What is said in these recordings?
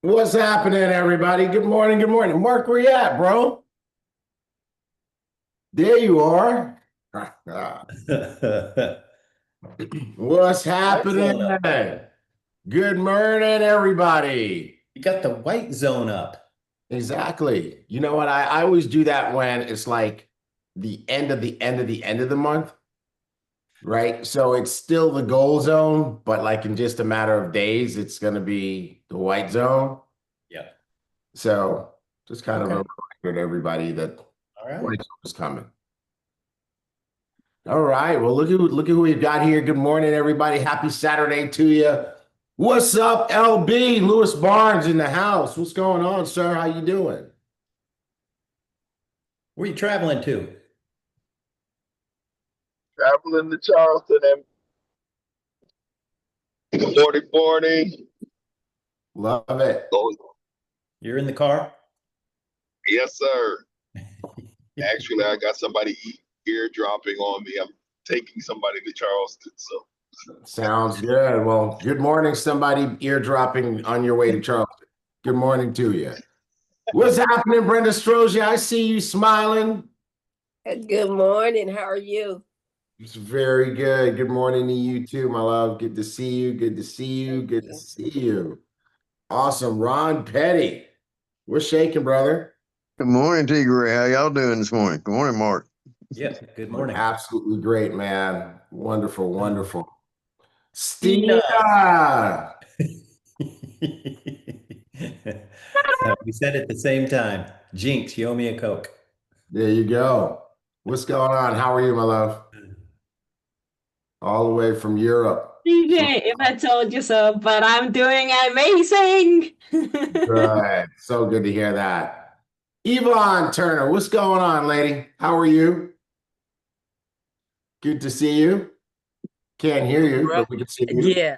What's happening, everybody? Good morning. Good morning. Mark, where you at, bro? There you are. What's White happening? zone up. Good morning, everybody. You got the white zone up. Exactly. You know what? I always do that when it's like the end of the end of the end of the month, right? So it's still the gold zone, but like in just a matter of days, it's going to be the white zone. Yeah. So just kind of a Okay. reminder to everybody that All right. white zone is coming. All right. Well, look at who we've got here. Good morning, everybody. Happy Saturday to you. What's up, LB? Lewis Barnes in the house. What's going on, sir? How you doing? Where are you traveling to? Traveling to Charleston and 4040. Love it. Oh, You're in the car? yes, sir. Actually, I got somebody eardropping on me. I'm taking somebody to Charleston. So Sounds good. Well, good morning, somebody eardropping on your way to Charleston. Good morning to you. What's happening, Brenda Strozier? I see you smiling. Good morning. How are you? It's very good. Good morning to you too, my love. Good to see you. Good to see you. Good to see you. Awesome. Ron Petty. We're shaking, brother. Good morning, T. Gray. How y'all doing this morning? Good morning, Mark. Yes. Good morning. Absolutely great, man. Wonderful, wonderful. Stina. Stina. We said at the same time. Jinx, you owe me a Coke. There you go. What's going on? How are you, my love? All the way from Europe. DJ, if I told you so, but I'm doing amazing. Good. So good to hear that. Yvonne Turner, what's going on, lady? How are you? Good to see you. Can't hear you, but we can see you. Yeah.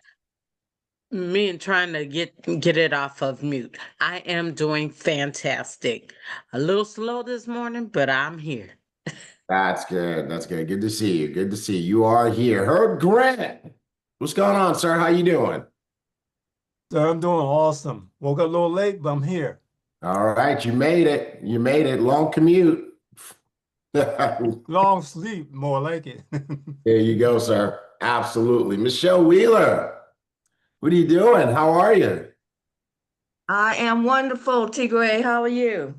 Me and trying to get it off of mute. I am doing fantastic. A little slow this morning, but I'm here. That's good. That's good. Good to see you. Good to see you. You are here. Herb Grant. What's going on, sir? How you doing? So I'm doing awesome. Woke up a little late, but I'm here. All right. You made it. You made it. Long commute. Long sleep, more like it. There you go, sir. Absolutely. Michelle Wheeler, what are you doing? How are you? I am wonderful, Tigray. How are you?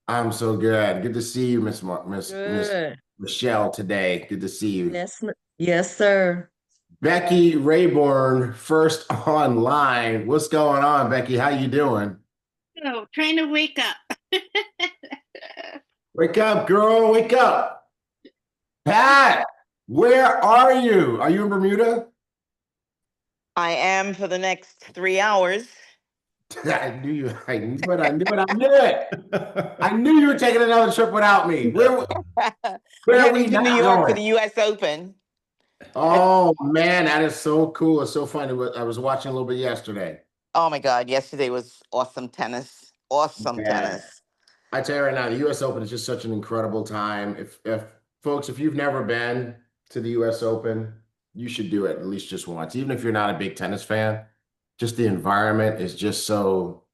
I'm so good. Good to see you, Miss Good. Michelle today. Good to see you. Yes, sir. Becky Rayborn, first online. What's going on, Becky? How you doing? Oh, trying to wake up. Wake up, girl. Wake up. Pat, where are you? Are you in Bermuda? I am for the next 3 hours. I knew you. I knew it. I knew it. I knew it. I knew you were taking another trip without me. Where We're are we heading to now New York for going? the US Open. Oh man, that is so cool. It's so funny. I was watching a little bit yesterday. Oh my God, yesterday was awesome tennis. Awesome Yeah. tennis. I tell you right now, the US Open is just such an incredible time. If folks, if you've never been to the US Open, you should do it at least just once. Even if you're not a big tennis fan, just the environment is just so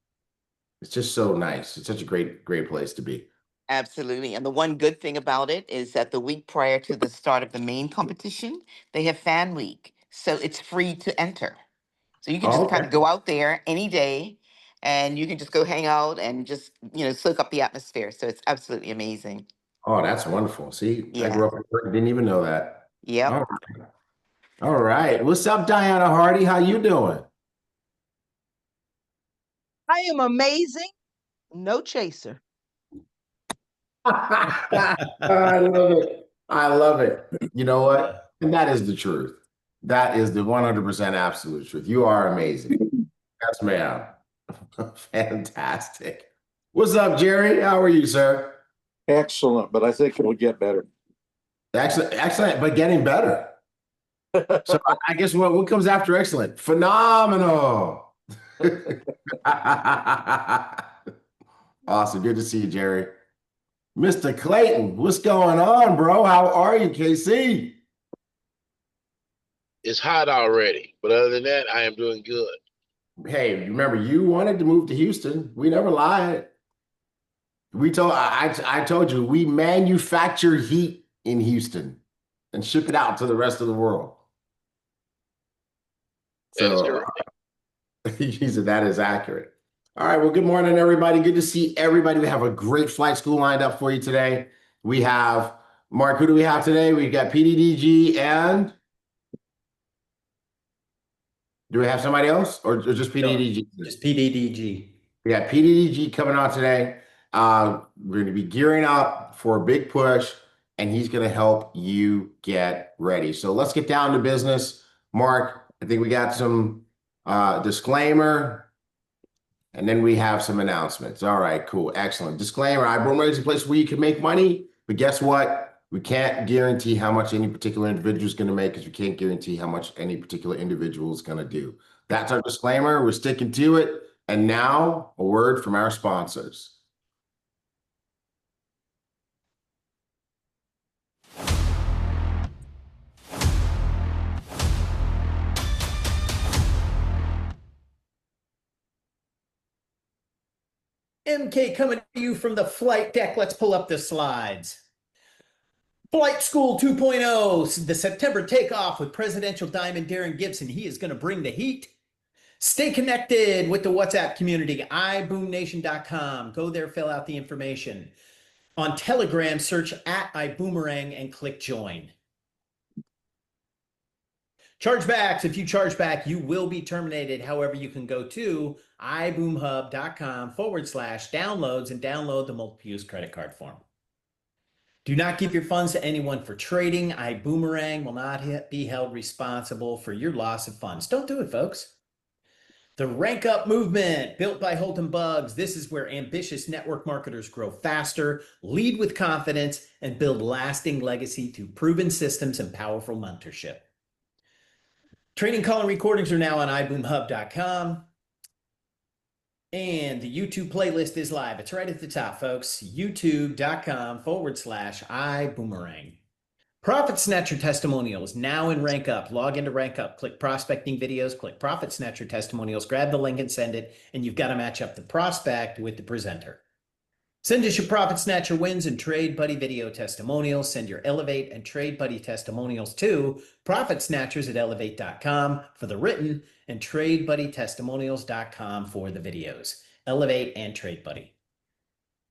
it's just so nice. It's such a great place to be. Absolutely. And the one good thing about it is that the week prior to the start of the main competition, they have Fan Week. So it's free to enter. So you can Oh, just kind okay. of go out there any day and you can just go hang out and just, soak up the atmosphere. So it's absolutely amazing. Oh, that's wonderful. See, I Yeah. grew up in Britain, didn't even know that. Yep. All right. All right. What's up, Diana Hardy? How you doing? I am amazing. No chaser. I love it. I love it. You know what? And that is the truth. That is the 100% absolute truth. You are amazing. Yes, ma'am. Fantastic. What's up, Jerry? How are you, sir? Excellent, but I think it'll get better. Excellent, excellent, but getting better. So I guess what comes after excellent? Phenomenal. Awesome. Good to see you, Jerry. Mr. Clayton, what's going on, bro? How are you, KC? It's hot already, but other than that, I am doing good. Hey, remember you wanted to move to Houston. We never lied. I told you we manufacture heat in Houston and ship it out to the rest of the world. That is So correct. he said that is accurate. All right. Well, good morning, everybody. Good to see everybody. We have a great flight school lined up for you today. We have Mark. Who do we have today? We've got PDDG and do we have somebody else or just PDDG? Just PDDG. We got PDDG coming on today. We're going to be gearing up for a big push, and he's going to help you get ready. So let's get down to business. Mark, I think we got some disclaimer, and then we have some announcements. All right, cool, excellent. Disclaimer: iBoomerang is a place where you can make money, but guess what? We can't guarantee how much any particular individual is going to make because we can't guarantee how much any particular individual is going to do. That's our disclaimer. We're sticking to it. And now, a word from our sponsors. MK coming to you from the flight deck. Let's pull up the slides. Flight School 2.0, the September takeoff with Presidential Diamond Darrin Gibson. He is going to bring the heat. Stay connected with the WhatsApp community, iBoomNation.com. Go there, fill out the information. On Telegram, search @Ibüümerang and click join. Chargebacks. If you charge back, you will be terminated. However, you can go to iBoomHub.com/downloads and download the multiple-use credit card form. Do not give your funds to anyone for trading. Ibüümerang will not be held responsible for your loss of funds. Don't do it, folks. The Rank Up Movement, built by Holton Bugs. This is where ambitious network marketers grow faster, lead with confidence, and build lasting legacy through proven systems and powerful mentorship. Training call and recordings are now on iBoomHub.com. And the YouTube playlist is live. It's right at the top, folks. YouTube.com/iBoomerang. Profit Snatcher Testimonials now in Rank Up. Log into Rank Up. Click Prospecting Videos. Click Profit Snatcher Testimonials. Grab the link and send it. And you've got to match up the prospect with the presenter. Send us your Profit Snatcher wins and Trade Buddy video testimonials. Send your Elevate and Trade Buddy testimonials to ProfitSnatchers@Elevate.com for the written and TradeBuddyTestimonials.com for the videos. Elevate and Trade Buddy.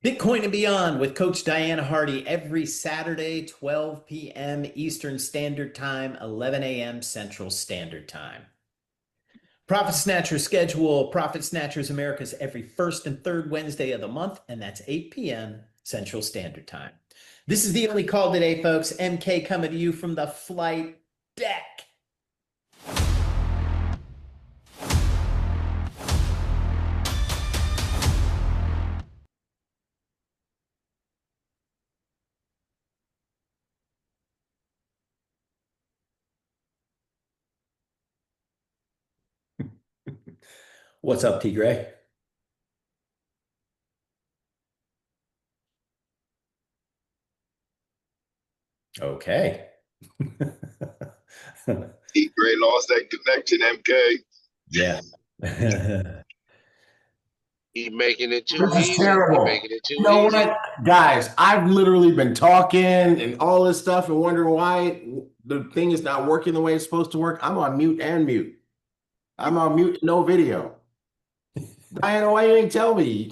Bitcoin and Beyond with Coach Diana Hardy every Saturday, 12 p.m. Eastern Standard Time, 11 a.m. Central Standard Time. Profit Snatcher schedule, Profit Snatchers America's every first and third Wednesday of the month, and that's 8 p.m. Central Standard Time. This is the only call today, folks. MK coming to you from the flight deck. What's up, T. Gray? Okay. He Gray lost that connection, MK. Yeah. He making it too This is easy. terrible. He making it too You know easy. what, guys? I've literally been talking and all this stuff and wondering why the thing is not working the way it's supposed to work. I'm on mute and mute. I'm on mute, no video. Diana, why you ain't tell me?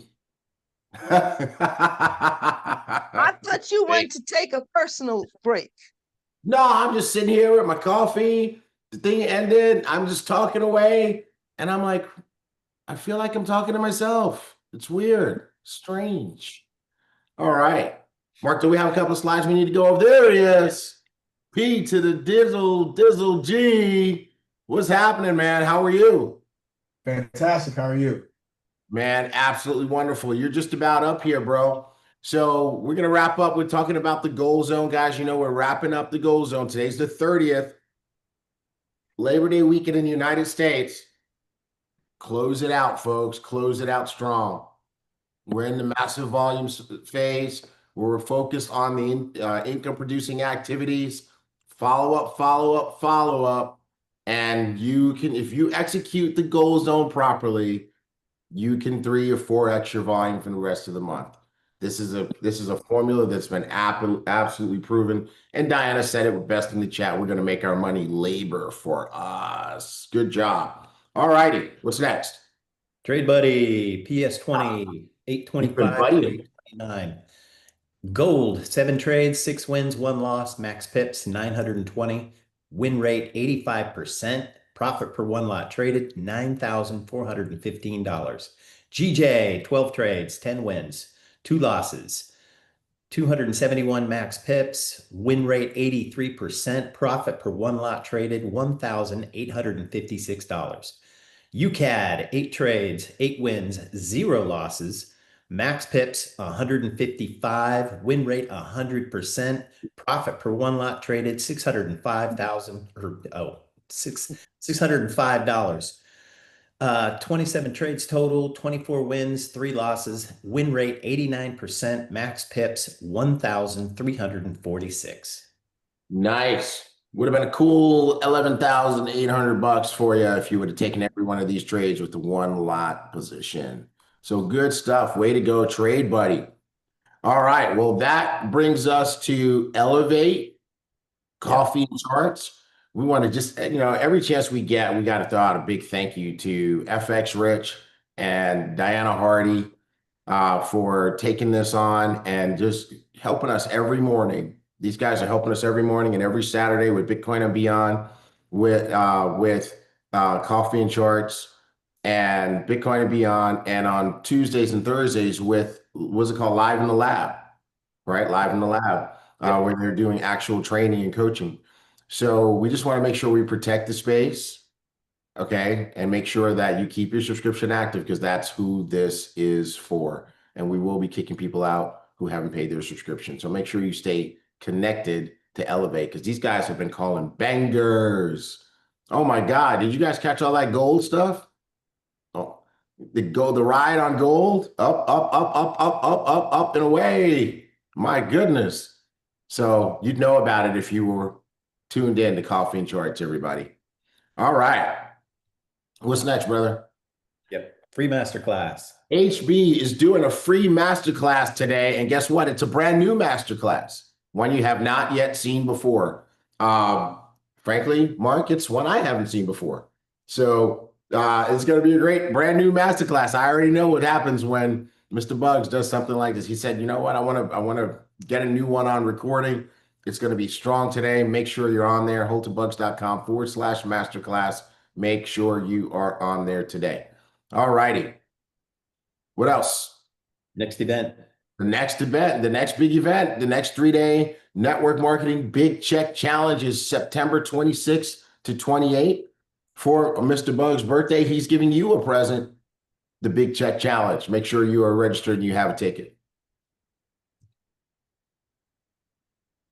I thought you went to take a personal break. No, I'm just sitting here with my coffee. The thing ended. I'm just talking away. And I'm like, I feel like I'm talking to myself. It's weird, strange. All right. Mark, do we have a couple of slides we need to go over? There he is. P to the dizzle G. What's happening, man? How are you? Fantastic. How are you? Man, absolutely wonderful. You're just about up here, bro. So we're going to wrap up with talking about the goal zone, guys. You know, we're wrapping up the goal zone. Today's the 30th. Labor Day weekend in the United States. Close it out, folks. Close it out strong. We're in the massive volumes phase where we're focused on the income producing activities. Follow up, follow up, follow up. And you can, if you execute the goal zone properly, you can 3 or 4x your volume for the rest of the month. This is a formula that's been absolutely proven. And Diana said it best in the chat. We're going to make our money labor for us. Good job. All righty. What's next? Trade Buddy, PS20, You've been 825, buddying. 829. Gold, 7 trades, 6 wins, 1 loss, max pips 920, win rate 85%, profit per 1 lot traded $9,415. GJ, 12 trades, 10 wins, 2 losses, 271 max pips, win rate 83%, profit per 1 lot traded $1,856. UCAD, 8 trades, 8 wins, 0 losses, max pips 155, win rate 100%, profit per 1 lot traded $605. 27 trades total, 24 wins, 3 losses, win rate 89%, max pips 1,346. Nice. Would have been a cool $11,800 for you if you would have taken every one of these trades with the 1 lot position. So good stuff. Way to go, Trade Buddy. All right. Well, that brings us to Elevate Coffee and Charts. We want to just, every chance we get, we got to throw out a big thank you to FX Rich and Diana Hardy for taking this on and just helping us every morning. These guys are helping us every morning and every Saturday with Bitcoin and Beyond, with Coffee and Charts and Bitcoin and Beyond, and on Tuesdays and Thursdays with, what's it called, Live in the Lab, right? Live in the Lab, where they're doing actual training and coaching. So we just want to make sure we protect the space, okay, and make sure that you keep your subscription active because that's who this is for. And we will be kicking people out who haven't paid their subscription. So make sure you stay connected to Elevate because these guys have been calling bangers. Oh my God, did you guys catch all that gold stuff? Oh, the ride on gold, up and away. My goodness. So you'd know about it if you were tuned in to Coffee and Charts, everybody. All right. What's next, brother? Yep. Free masterclass. HB is doing a free masterclass today. And guess what? It's a brand new masterclass, one you have not yet seen before. Frankly, Mark, it's one I haven't seen before. So it's going to be a great brand new masterclass. I already know what happens when Mr. Bugs does something like this. He said, you know what? I want to get a new one on recording. It's going to be strong today. Make sure you're on there, holtobugs.com/masterclass. Make sure you are on there today. All righty. What else? Next event. The next event, the next big event, the next 3-day network marketing big check challenge is September 26th to 28th. For Mr. Bugs' birthday, he's giving you a present, the big check challenge. Make sure you are registered and you have a ticket.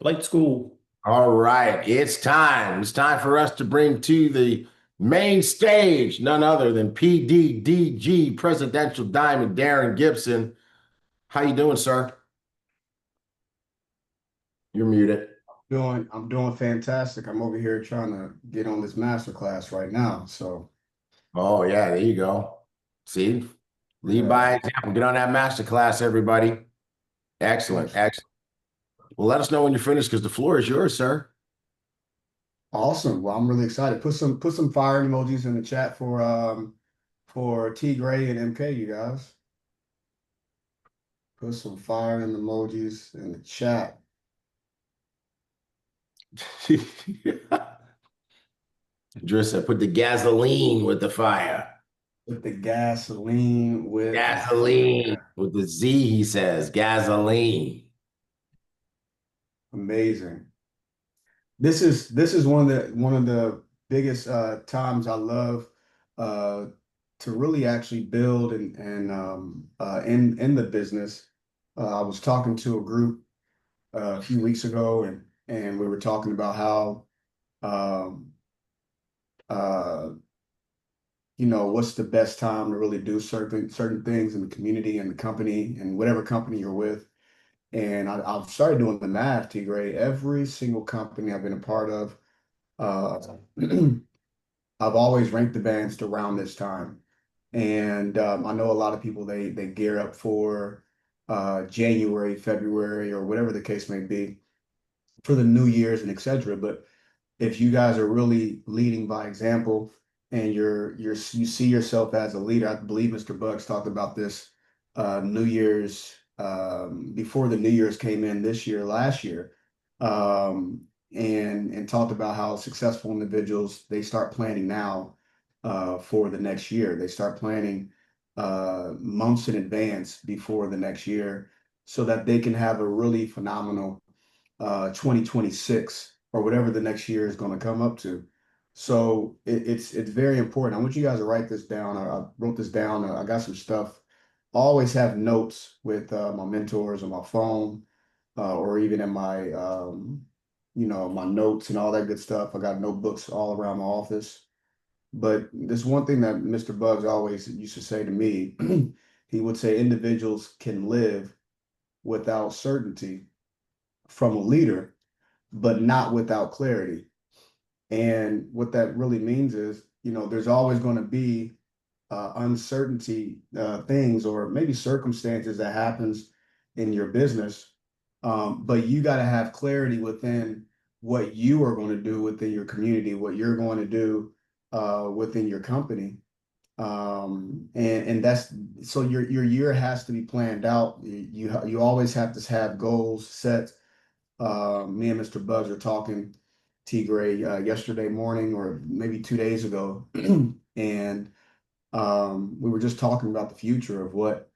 Flight school. All right, it's time. It's time for us to bring to the main stage none other than PDDG Presidential Diamond Darrin Gibson. How you doing, sir? You're muted. I'm doing fantastic. I'm over here trying to get on this masterclass right now. So, oh yeah, there you go. See, lead by example. Get on that masterclass, everybody. Excellent, excellent. Well, let us know when you're finished because the floor is yours, sir. Awesome. Well, I'm really excited. Put some fire emojis in the chat for T Gray and MK, you guys. Put some fire emojis in the chat. Drew said, put the gasoline with the fire. Put the gasoline with with the Z, he says, gasoline. Amazing. This is one of the biggest times I love to really actually build and in the business. I was talking to a group a few weeks ago and we were talking about how what's the best time to really do certain things in the community and the company and whatever company you're with. And I've started doing the math, T Gray. Every single company I've been a part of, I've always ranked the bands to around this time. And I know a lot of people they gear up for January, February, or whatever the case may be for the New Year's and etc. But if you guys are really leading by example and you see yourself as a leader, I believe Mr. Bugs talked about this New Year's before the New Year's came in this year, last year, and talked about how successful individuals they start planning now for the next year. They start planning months in advance before the next year so that they can have a really phenomenal 2026 or whatever the next year is going to come up to. So it's very important. I want you guys to write this down. I wrote this down. I got some stuff. I always have notes with my mentors on my phone or even in my my notes and all that good stuff. I got notebooks all around my office. But this one thing that Mr. Bugs always used to say to me, he would say individuals can live without certainty from a leader, but not without clarity. And what that really means is, there's always going to be uncertainty things or maybe circumstances that happens in your business. But you got to have clarity within what you are going to do within your community, what you're going to do within your company. And that's so your year has to be planned out. You always have to have goals set. Me and Mr. Bugs are talking T Gray yesterday morning or maybe 2 days ago, and we were just talking about the future of what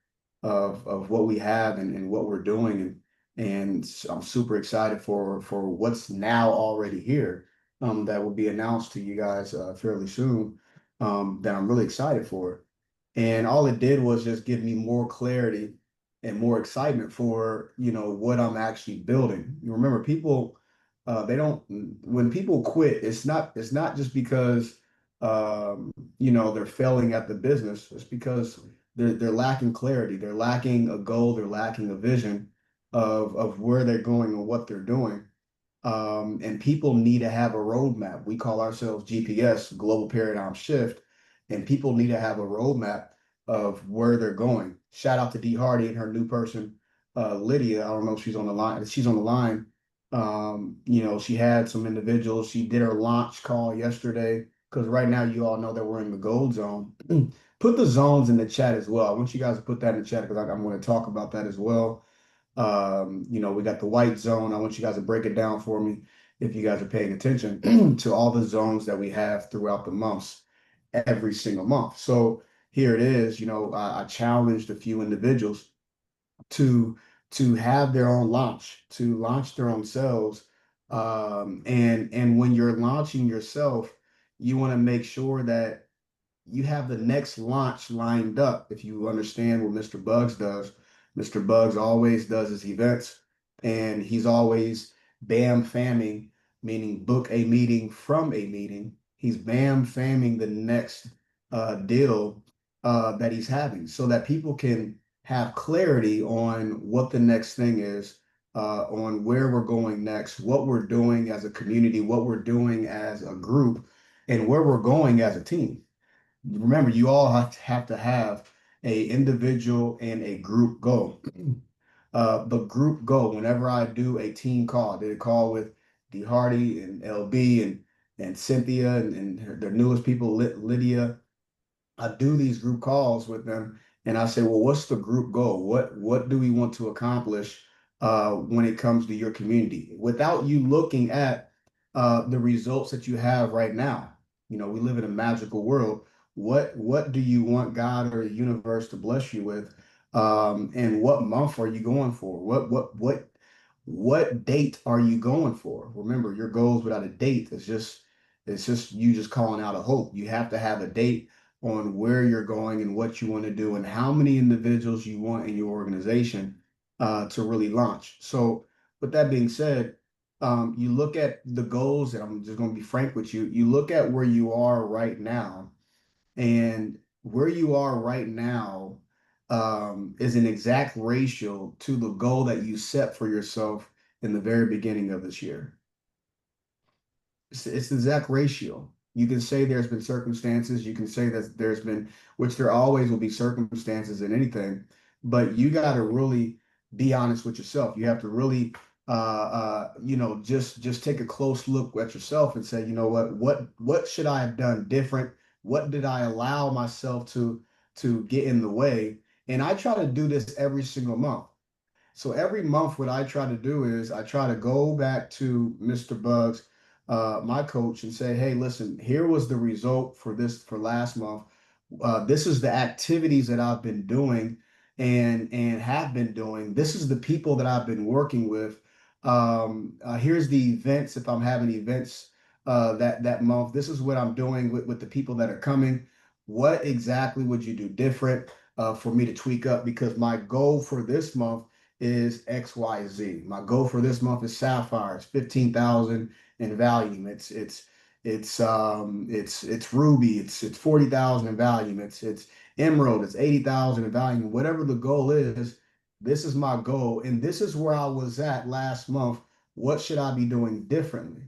we have and what we're doing, and I'm super excited for what's now already here that will be announced to you guys fairly soon that I'm really excited for. And all it did was just give me more clarity and more excitement for, what I'm actually building. You remember, people, they don't, when people quit, it's not just because, they're failing at the business. It's because they're lacking clarity. They're lacking a goal. They're lacking a vision of where they're going and what they're doing. And people need to have a roadmap. We call ourselves GPS, Global Paradigm Shift, and people need to have a roadmap of where they're going. Shout out to D Hardy and her new person, Lydia. I don't know if she's on the line. She's on the line. She had some individuals. She did her launch call yesterday because right now you all know that we're in the gold zone. Put the zones in the chat as well. I want you guys to put that in the chat because I'm going to talk about that as well. We got the white zone. I want you guys to break it down for me if you guys are paying attention to all the zones that we have throughout the months, every single month. So here it is. I challenged a few individuals to have their own launch, to launch their own selves. And when you're launching yourself, you want to make sure that you have the next launch lined up. If you understand what Mr. Bugs does, Mr. Bugs always does his events, and he's always bam famming, meaning book a meeting from a meeting. He's bam famming the next deal that he's having so that people can have clarity on what the next thing is, on where we're going next, what we're doing as a community, what we're doing as a group, and where we're going as a team. Remember, you all have to have a individual and a group goal. The group goal, whenever I do a team call, I did a call with D Hardy and LB and Cynthia and their newest people, Lydia. I do these group calls with them and I say, well, what's the group goal? What do we want to accomplish when it comes to your community? Without you looking at the results that you have right now. We live in a magical world. What do you want God or the universe to bless you with? And what month are you going for? What date are you going for? Remember, your goals without a date is just you just calling out a hope. You have to have a date on where you're going and what you want to do and how many individuals you want in your organization to really launch. So with that being said, you look at the goals, and I'm just going to be frank with you. You look at where you are right now, and where you are right now is an exact ratio to the goal that you set for yourself in the very beginning of this year. It's the exact ratio. You can say there's been circumstances, you can say that there's been, which there always will be circumstances in anything, but you got to really be honest with yourself. You have to really just take a close look at yourself and say, you know what should I have done different? What did I allow myself to get in the way? And I try to do this every single month. So every month, what I try to do is I try to go back to Mr. Bugs, my coach, and say, hey, listen, here was the result for last month. This is the activities that I've been doing and have been doing. This is the people that I've been working with. Here's the events, if I'm having events that month. This is what I'm doing with the people that are coming. What exactly would you do different for me to tweak up? Because my goal for this month is XYZ. My goal for this month is Sapphires, 15,000 in volume. It's Ruby, it's 40,000 in volume. It's Emerald, it's 80,000 in volume. Whatever the goal is, this is my goal. And this is where I was at last month. What should I be doing differently?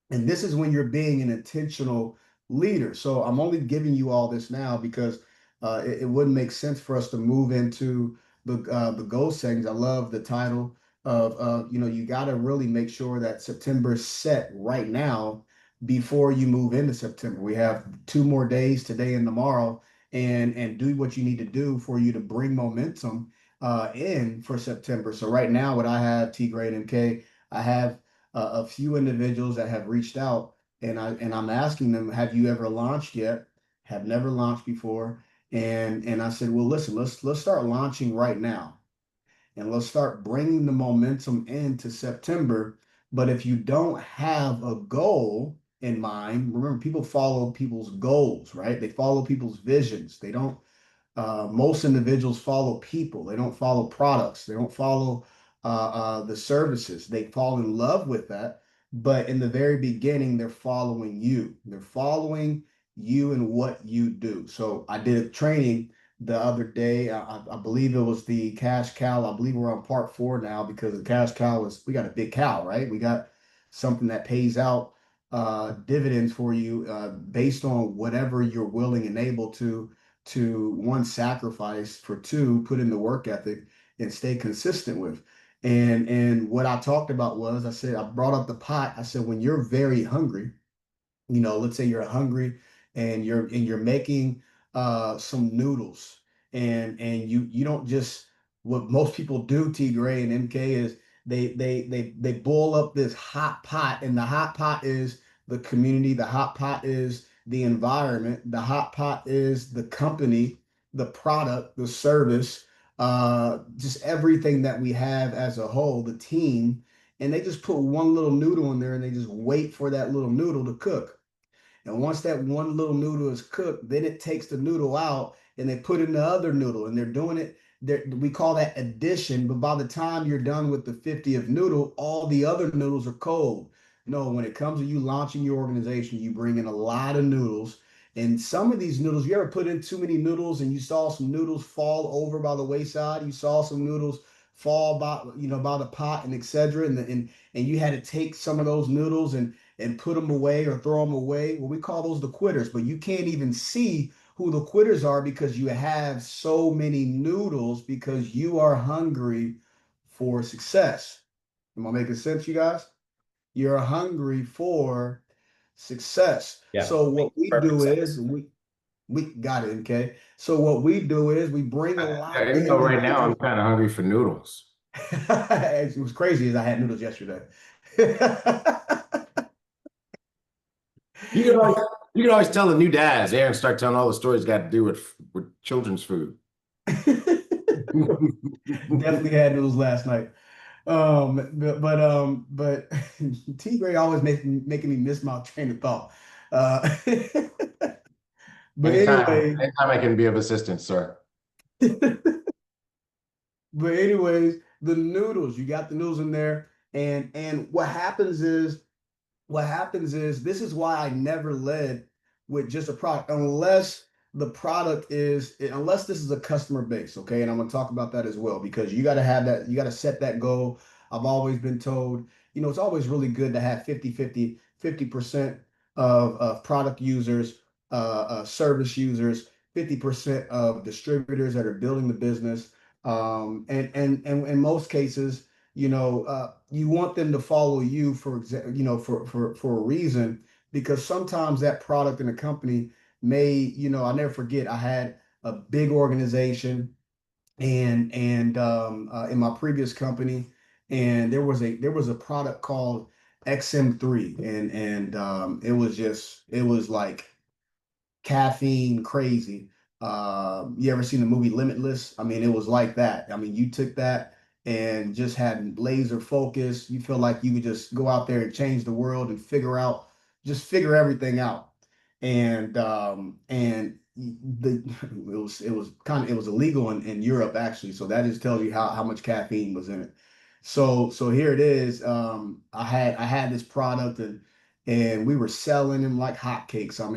And this is when you're being an intentional leader. So I'm only giving you all this now because it wouldn't make sense for us to move into the goal settings. I love the title of you got to really make sure that September is set right now before you move into September. We have 2 more days, today and tomorrow, and do what you need to do for you to bring momentum in for September. So right now, what I have, T Grade and K, I have a few individuals that have reached out, and I'm asking them, have you ever launched yet? Have never launched before. And I said, well, listen, let's start launching right now, and let's start bringing the momentum into September. But if you don't have a goal in mind, remember, people follow people's goals, right? They follow people's visions. They don't most individuals follow people. They don't follow products. They don't follow the services. They fall in love with that. But in the very beginning, they're following you. They're following you and what you do. So I did a training the other day. I believe it was the cash cow. I believe we're on part 4 now because the cash cow is, we got a big cow, right? We got something that pays out dividends for you based on whatever you're willing and able to one, sacrifice, for two, put in the work ethic and stay consistent with. And what I talked about was, I said, I brought up the pot. I said, when you're very hungry, let's say you're hungry and you're making some noodles, and you don't just, what most people do, T Gray and MK, is they boil up this hot pot, and the hot pot is the community, the hot pot is the environment, the hot pot is the company, the product, the service, just everything that we have as a whole, the team. And they just put one little noodle in there and they just wait for that little noodle to cook. And once that one little noodle is cooked, then it takes the noodle out and they put in the other noodle, and they're doing it. We call that addition. But by the time you're done with the 50th noodle, all the other noodles are cold. No, when it comes to you launching your organization, you bring in a lot of noodles. And some of these noodles, you ever put in too many noodles and you saw some noodles fall over by the wayside? You saw some noodles fall by the pot and etc. And you had to take some of those noodles and put them away or throw them away. Well, we call those the quitters, but you can't even see who the quitters are because you have so many noodles because you are hungry for success. Am I making sense, you guys? You're hungry for success. Yeah, So what we perfect do sense. is we got it, okay? So what we do is we bring a lot of Right now I'm individuals. kind of hungry for noodles. It was crazy as I had noodles yesterday. You can always tell the new dads. Aaron start telling all the stories got to do with children's food. Definitely had noodles last night. But T Gray always making me miss my train of thought. But anyway, anytime I can be of assistance, sir. But anyways, the noodles, you got the noodles in there, and what happens is this is why I never led with just a product unless the product is, unless this is a customer base, okay? And I'm gonna talk about that as well because you got to have that, you got to set that goal. I've always been told, it's always really good to have 50% of product users, service users, 50% of distributors that are building the business. And in most cases, you want them to follow you for a reason, because sometimes that product in a company may, I'll never forget, I had a big organization and in my previous company, and there was a product called XM3, and it was like caffeine crazy. You ever seen the movie Limitless? I mean, it was like that. I mean, you took that and just had laser focus. You feel like you could just go out there and change the world and figure everything out. And it was illegal in Europe actually. So that just tells you how much caffeine was in it. So here it is. I had this product, and we were selling them like hotcakes. I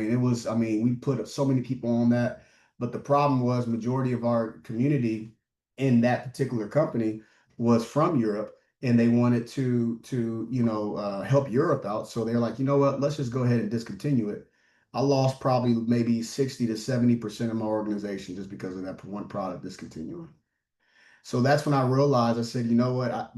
mean, we put so many people on that, but the problem was majority of our community in that particular company was from Europe, and they wanted to help Europe out. So they're like, you know what, let's just go ahead and discontinue it. I lost probably maybe 60 to 70% of my organization just because of that one product discontinuing. So that's when I realized, I said, you know what, I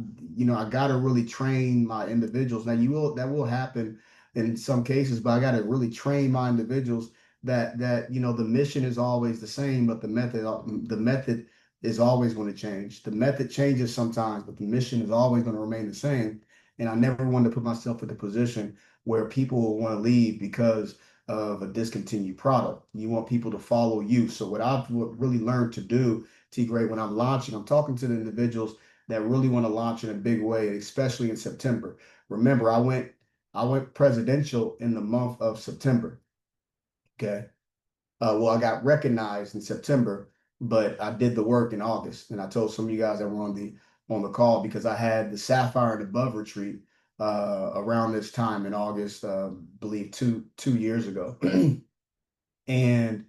got to really train my individuals. Now that will happen in some cases, but I got to really train my individuals that the mission is always the same, but the method is always going to change. The method changes sometimes, but the mission is always going to remain the same. And I never wanted to put myself in the position where people will want to leave because of a discontinued product. You want people to follow you. So what I've really learned to do, T. Gray, when I'm launching, I'm talking to the individuals that really want to launch in a big way, especially in September. Remember, I went presidential in the month of September. Okay. Well, I got recognized in September, but I did the work in August. And I told some of you guys that were on the call, because I had the Sapphire and Above retreat around this time in August, believe two years ago. And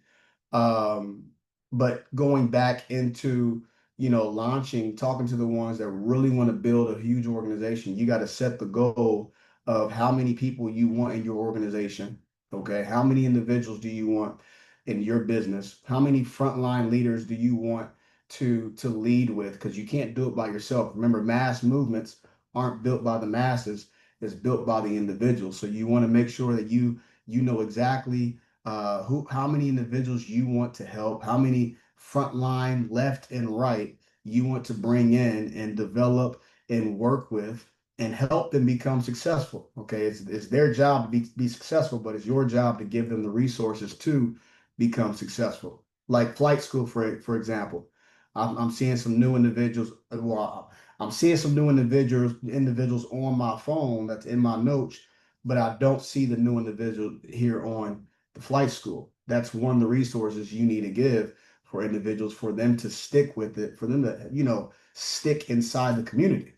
but going back into, launching, talking to the ones that really want to build a huge organization, you got to set the goal of how many people you want in your organization. Okay. How many individuals do you want in your business? How many frontline leaders do you want to lead with? Because you can't do it by yourself. Remember, mass movements aren't built by the masses, it's built by the individuals. So you want to make sure that you know exactly how many individuals you want to help, how many frontline left and right you want to bring in and develop and work with and help them become successful. Okay, it's their job to be successful, but it's your job to give them the resources to become successful. Like flight school, for example, I'm seeing some new individuals. Well, I'm seeing some new individuals on my phone that's in my notes, but I don't see the new individual here on the flight school. That's one of the resources you need to give for individuals, for them to stick with it, for them to, stick inside the community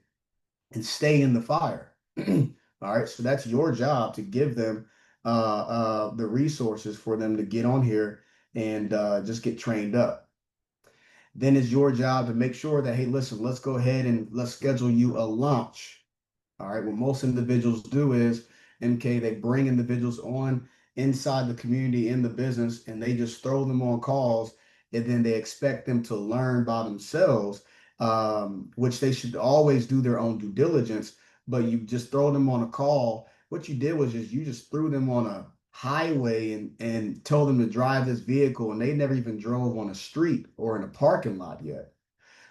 and stay in the fire. All right. So that's your job, to give them the resources for them to get on here and just get trained up. Then it's your job to make sure that, hey, listen, let's go ahead and let's schedule you a launch. All right. What most individuals do is, MK, they bring individuals on inside the community, in the business, and they just throw them on calls, and then they expect them to learn by themselves, which they should always do their own due diligence. But you just throw them on a call. What you did was you just threw them on a highway and told them to drive this vehicle, and they never even drove on a street or in a parking lot yet.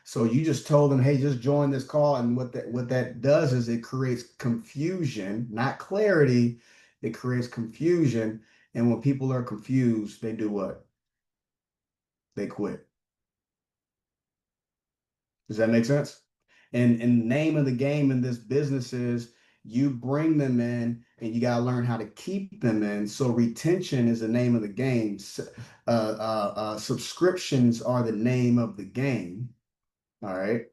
So you just told them, hey, just join this call. And what that does is it creates confusion, not clarity. It creates confusion. And when people are confused, they do what? They quit. Does that make sense? And the name of the game in this business is you bring them in and you got to learn how to keep them in. So retention is the name of the game. Subscriptions are the name of the game. All right.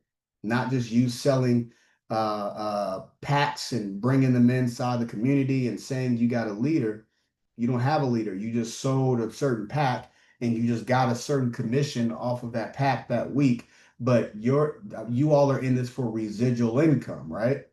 Not just you selling packs and bringing them inside the community and saying you got a leader. You don't have a leader. You just sold a certain pack and you just got a certain commission off of that pack that week. But you all are in this for residual income, right?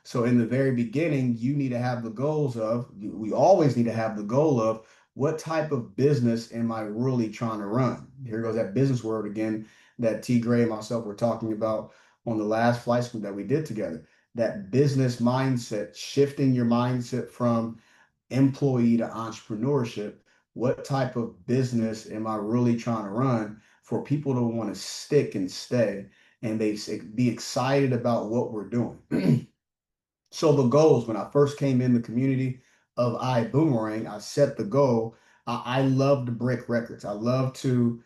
So in the very beginning, you need to have the goals of, we always need to have the goal of, what type of business am I really trying to run? Here goes that business word again that T. Gray and myself were talking about on the last flight school that we did together. That business mindset, shifting your mindset from employee to entrepreneurship. What type of business am I really trying to run for people to want to stick and stay and they be excited about what we're doing? So the goals, when I first came in the community of Ibüümerang, I set the goal. I love to break records. I love to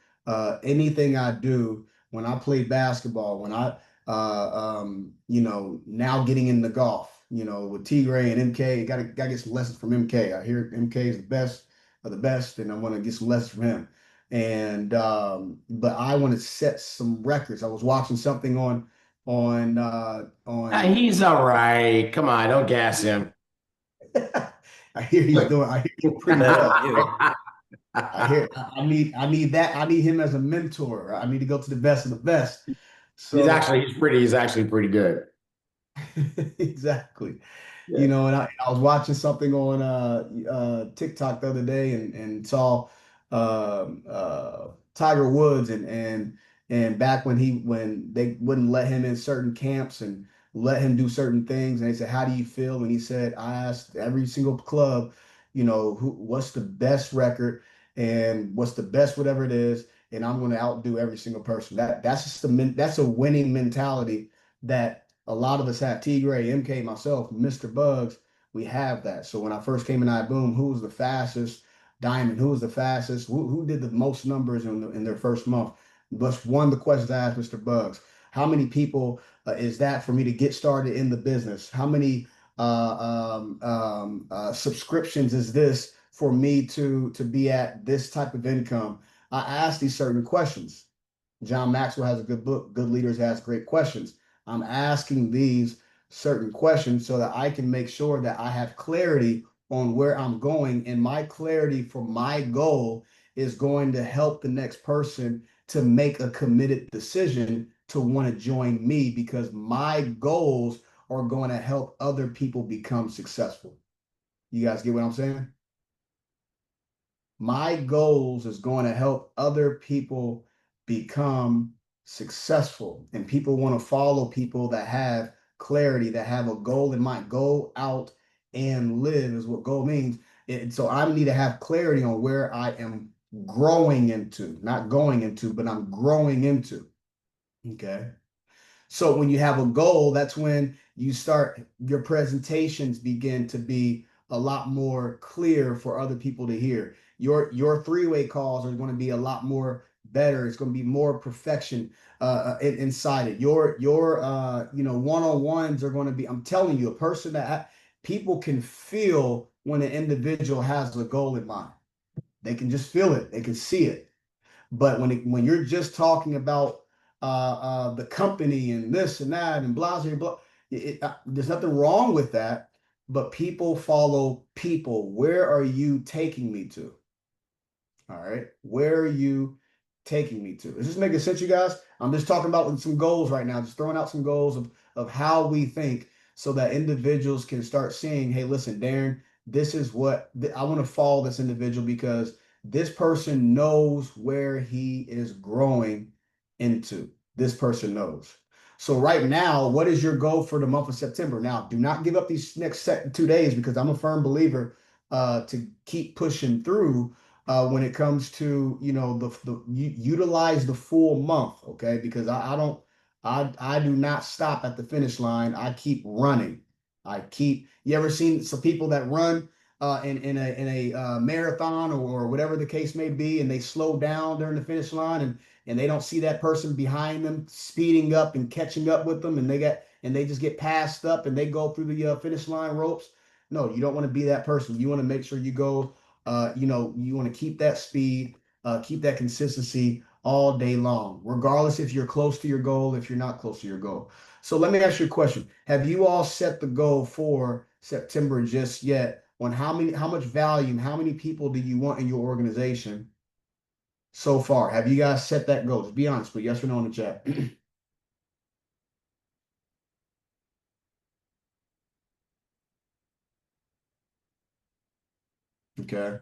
anything I do when I play basketball, when I now getting into golf, with T Gray and MK, gotta get some lessons from MK. I hear MK is the best of the best, and I want to get some lessons from him. And but I want to set some records. I was watching something on He's all right. Come on, don't gas him. I hear he's pretty Better tough. you. I need that. I need him as a mentor. I need to go to the best of the best. So he's actually pretty good. exactly. Yeah. And I was watching something on TikTok the other day and saw Tiger Woods and back when they wouldn't let him in certain camps and let him do certain things, and they said, "How do you feel?" And he said, "I asked every single club, what's the best record and what's the best whatever it is, and I'm going to outdo every single person." That's a winning mentality that a lot of us have. T. Gray, MK, myself, Mr. Bugs, we have that. So when I first came in iBoom, who was the fastest? Diamond, who was the fastest? Who did the most numbers in their first month? That's one of the questions I asked Mr. Bugs. How many people is that for me to get started in the business? How many subscriptions is this for me to be at this type of income? I asked these certain questions. John Maxwell has a good book, Good Leaders Ask Great Questions. I'm asking these certain questions so that I can make sure that I have clarity on where I'm going, and my clarity for my goal is going to help the next person to make a committed decision to want to join me, because my goals are going to help other people become successful. You guys get what I'm saying? My goals is going to help other people become successful, and people want to follow people that have clarity, that have a goal in mind. Go out and live is what goal means. And so I need to have clarity on where I am growing into, not going into, but I'm growing into. Okay. So when you have a goal, that's when your presentations begin to be a lot more clear for other people to hear. Your three-way calls are going to be a lot more better. It's going to be more perfection inside it. Your one-on-ones are going to be, I'm telling you, a person that people can feel when an individual has a goal in mind. They can just feel it. They can see it. But when you're just talking about the company and this and that and blah blah blah, there's nothing wrong with that. But people follow people. Where are you taking me to? All right, where are you taking me to? Is this making sense, you guys? I'm just talking about some goals right now, just throwing out some goals of how we think, so that individuals can start seeing, hey, listen, Darrin, this is what I want to follow this individual because this person knows where he is growing into. This person knows. So right now, what is your goal for the month of September? Now, do not give up these next 2 days, because I'm a firm believer to keep pushing through when it comes to, utilize the full month, okay? Because I do not stop at the finish line. I keep running. You ever seen some people that run in a marathon or whatever the case may be, and they slow down during the finish line, and they don't see that person behind them speeding up and catching up with them, and they just get passed up and they go through the finish line ropes? No, you don't want to be that person. You want to make sure you go, you want to keep that speed, keep that consistency all day long, regardless if you're close to your goal, if you're not close to your goal. So let me ask you a question. Have you all set the goal for September just yet on how much value, how many people do you want in your organization so far? Have you guys set that goal? Just be honest, but yes or no in the chat. Okay.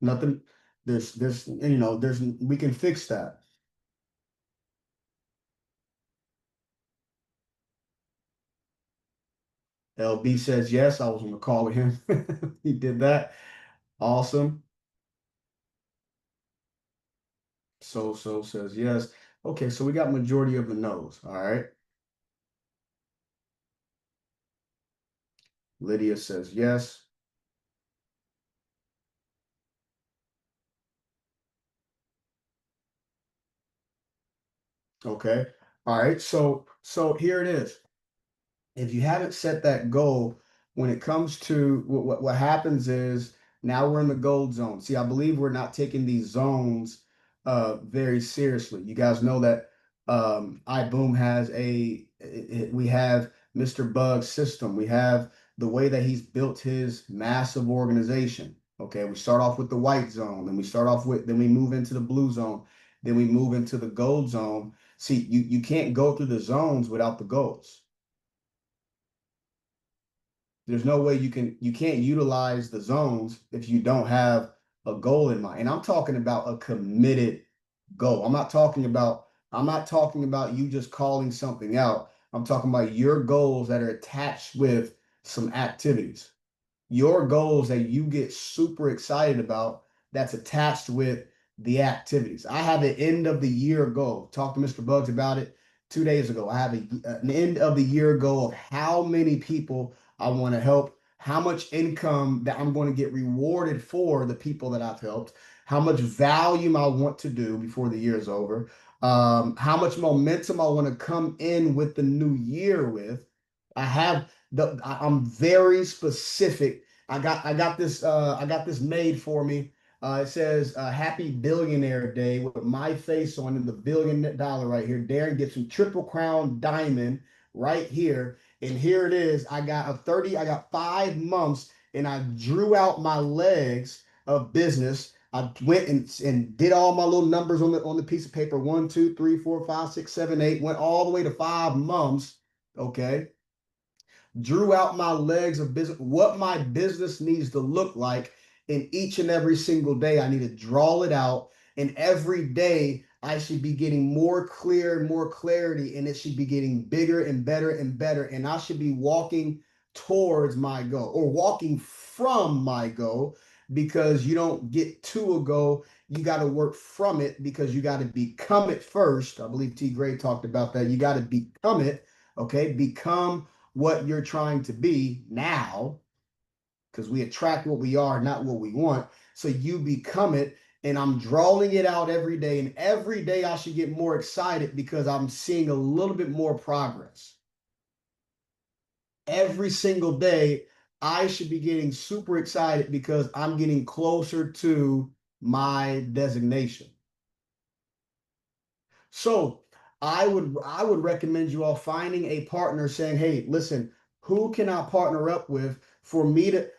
Nothing, we can fix that. LB says yes. I was on the call with him. He did that. Awesome. So says yes. Okay, so we got majority of the no's. All right. Lydia says yes. Okay. All right. So here it is. If you haven't set that goal, when it comes to what happens is now we're in the gold zone. See, I believe we're not taking these zones very seriously. You guys know that iBoom has we have Mr. Bug's system. We have the way that he's built his massive organization. Okay, we start off with the white zone, then we move into the blue zone, then we move into the gold zone. See, you can't go through the zones without the goals. There's no way you can't utilize the zones if you don't have a goal in mind. And I'm talking about a committed goal. I'm not talking about you just calling something out. I'm talking about your goals that are attached with some activities. Your goals that you get super excited about that's attached with the activities. I have an end of the year goal. Talked to Mr. Bugs about it 2 days ago. I have an end of the year goal of how many people I want to help, how much income that I'm going to get rewarded for the people that I've helped, how much volume I want to do before the year is over, how much momentum I want to come in with the new year with. I'm very specific. I got this made for me. It says Happy Billionaire Day with my face on it, the $1 billion right here. Darrin gets some Triple Crown Diamond right here. And here it is. I got 5 months and I drew out my legs of business. I went and did all my little numbers on the piece of paper. 1, 2, 3, 4, 5, 6, 7, 8. Went all the way to 5 months. Okay. Drew out my legs of business, what my business needs to look like. In each and every single day, I need to draw it out. And every day, I should be getting more clear and more clarity, and it should be getting bigger and better and better. And I should be walking towards my goal or walking from my goal, because you don't get to a goal. You got to work from it, because you got to become it first. I believe T. Gray talked about that. You got to become it. Okay. Become what you're trying to be now, because we attract what we are, not what we want. So you become it, and I'm drawing it out every day. And every day I should get more excited because I'm seeing a little bit more progress. Every single day I should be getting super excited because I'm getting closer to my designation. So I would recommend you all finding a partner, saying, hey, listen, who can I partner up with for me to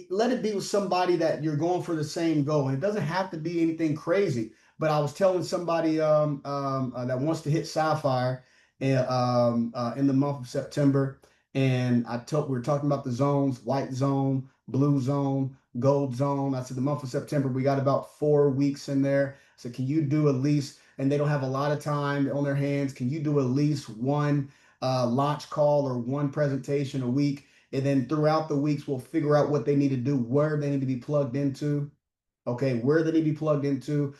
let it be with somebody that you're going for the same goal. And it doesn't have to be anything crazy. But I was telling somebody that wants to hit Sapphire in the month of September. And we were talking about the zones: white zone, blue zone, gold zone. I said the month of September, we got about 4 weeks in there. So can you do at least, and they don't have a lot of time on their hands, can you do at least one launch call or one presentation a week? And then throughout the weeks, we'll figure out what they need to do, where they need to be plugged into. Okay, where they need to be plugged into.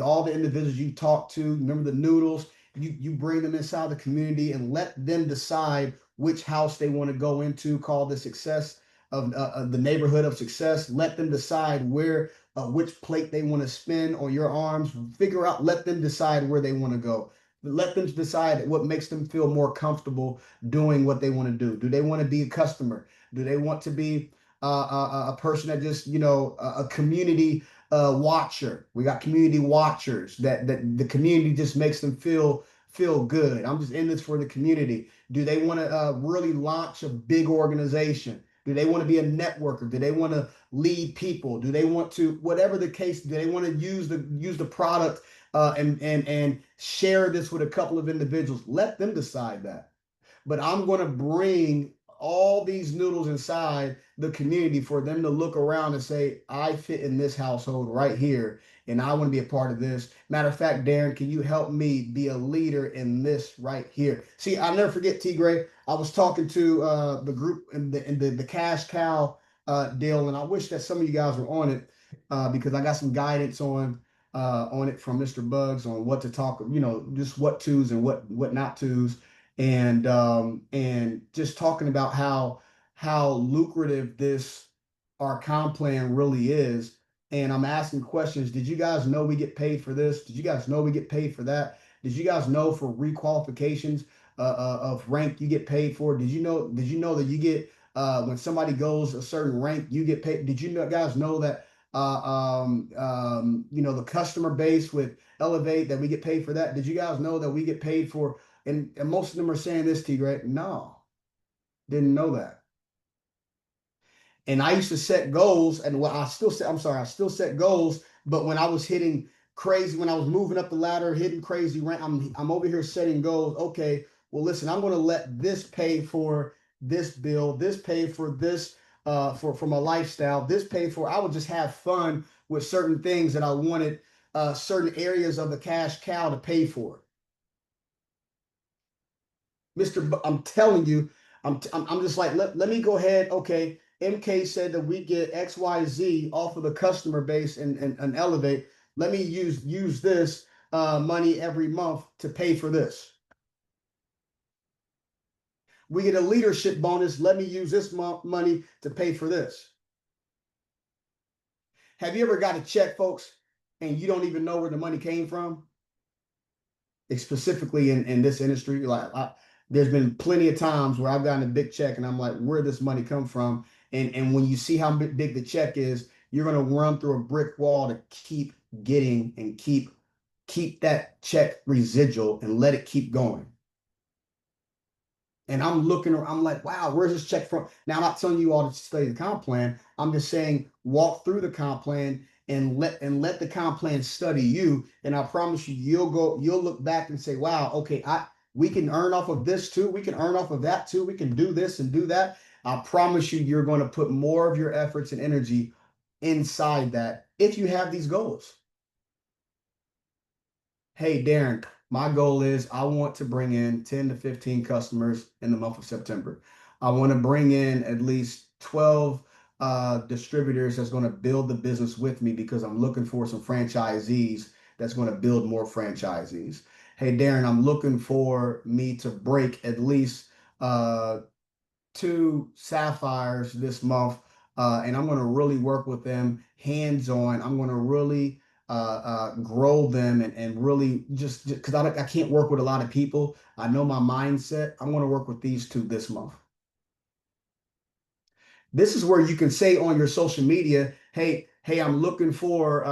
All the individuals you talk to, remember the noodles, you bring them inside the community and let them decide which house they want to go into, call the success of the neighborhood of success. Let them decide which plate they want to spin on your arms. Let them decide where they want to go. Let them decide what makes them feel more comfortable doing what they want to do. Do they want to be a customer? Do they want to be a person that just, a community watcher? We got community watchers that the community just makes them feel good. I'm just in this for the community. Do they want to really launch a big organization? Do they want to be a networker? Do they want to lead people? Do they want to, whatever the case, do they want to use the product and share this with a couple of individuals? Let them decide that. But I'm going to bring all these noodles inside the community for them to look around and say, I fit in this household right here, and I want to be a part of this. Matter of fact, Darrin, can you help me be a leader in this right here? See, I'll never forget, T. Gray. I was talking to the group in the cash cow deal, and I wish that some of you guys were on it because I got some guidance on it from Mr. Bugs on what to talk, just what tos and what not tos, and just talking about how lucrative this our comp plan really is. And I'm asking questions. Did you guys know we get paid for this? Did you guys know we get paid for that? Did you guys know for requalifications of rank you get paid for? Did you know that you get when somebody goes a certain rank, you get paid? Did you guys know that the customer base with Elevate, that we get paid for that? Did you guys know that we get paid for, and most of them are saying this, T, right? No, didn't know that. And I used to set goals, and I still set goals, but when I was hitting crazy, when I was moving up the ladder, hitting crazy rank, I'm over here setting goals. Okay, well, listen, I'm going to let this pay for this bill, this pay for this, for my lifestyle, this pay for, I would just have fun with certain things that I wanted certain areas of the cash cow to pay for. I'm telling you, I'm just like, let me go ahead. Okay, MK said that we get XYZ off of the customer base and Elevate. Let me use this money every month to pay for this. We get a leadership bonus. Let me use this money to pay for this. Have you ever got a check, folks, and you don't even know where the money came from? Specifically in this industry, there's been plenty of times where I've gotten a big check and I'm like, where did this money come from? And when you see how big the check is, you're going to run through a brick wall to keep getting and keep that check residual and let it keep going. And I'm looking, I'm like, wow, where's this check from? Now, I'm not telling you all to study the comp plan. I'm just saying, walk through the comp plan and let the comp plan study you. And I promise you, you'll look back and say, wow, okay, we can earn off of this too. We can earn off of that too. We can do this and do that. I promise you, you're going to put more of your efforts and energy inside that if you have these goals. Hey, Darrin, my goal is I want to bring in 10 to 15 customers in the month of September. I want to bring in at least 12 distributors that's going to build the business with me because I'm looking for some franchisees that's going to build more franchisees. Hey, Darrin, I'm looking for me to break at least 2 sapphires this month, and I'm going to really work with them hands-on. I'm going to really grow them and really just because I can't work with a lot of people. I know my mindset. I'm going to work with these 2 this month. This is where you can say on your social media, hey, I'm looking for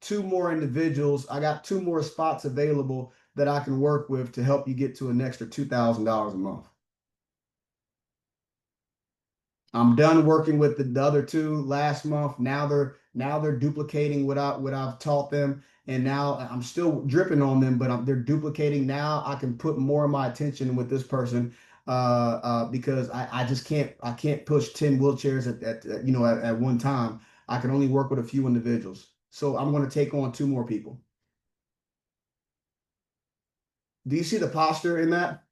2 more individuals. I got 2 more spots available that I can work with to help you get to an extra $2,000 a month. I'm done working with the other 2 last month. Now they're duplicating what I've taught them, and now I'm still dripping on them, but they're duplicating. Now I can put more of my attention with this person because I just can't push 10 wheelchairs at one time. I can only work with a few individuals. So I'm going to take on 2 more people. Do you see the posture in that?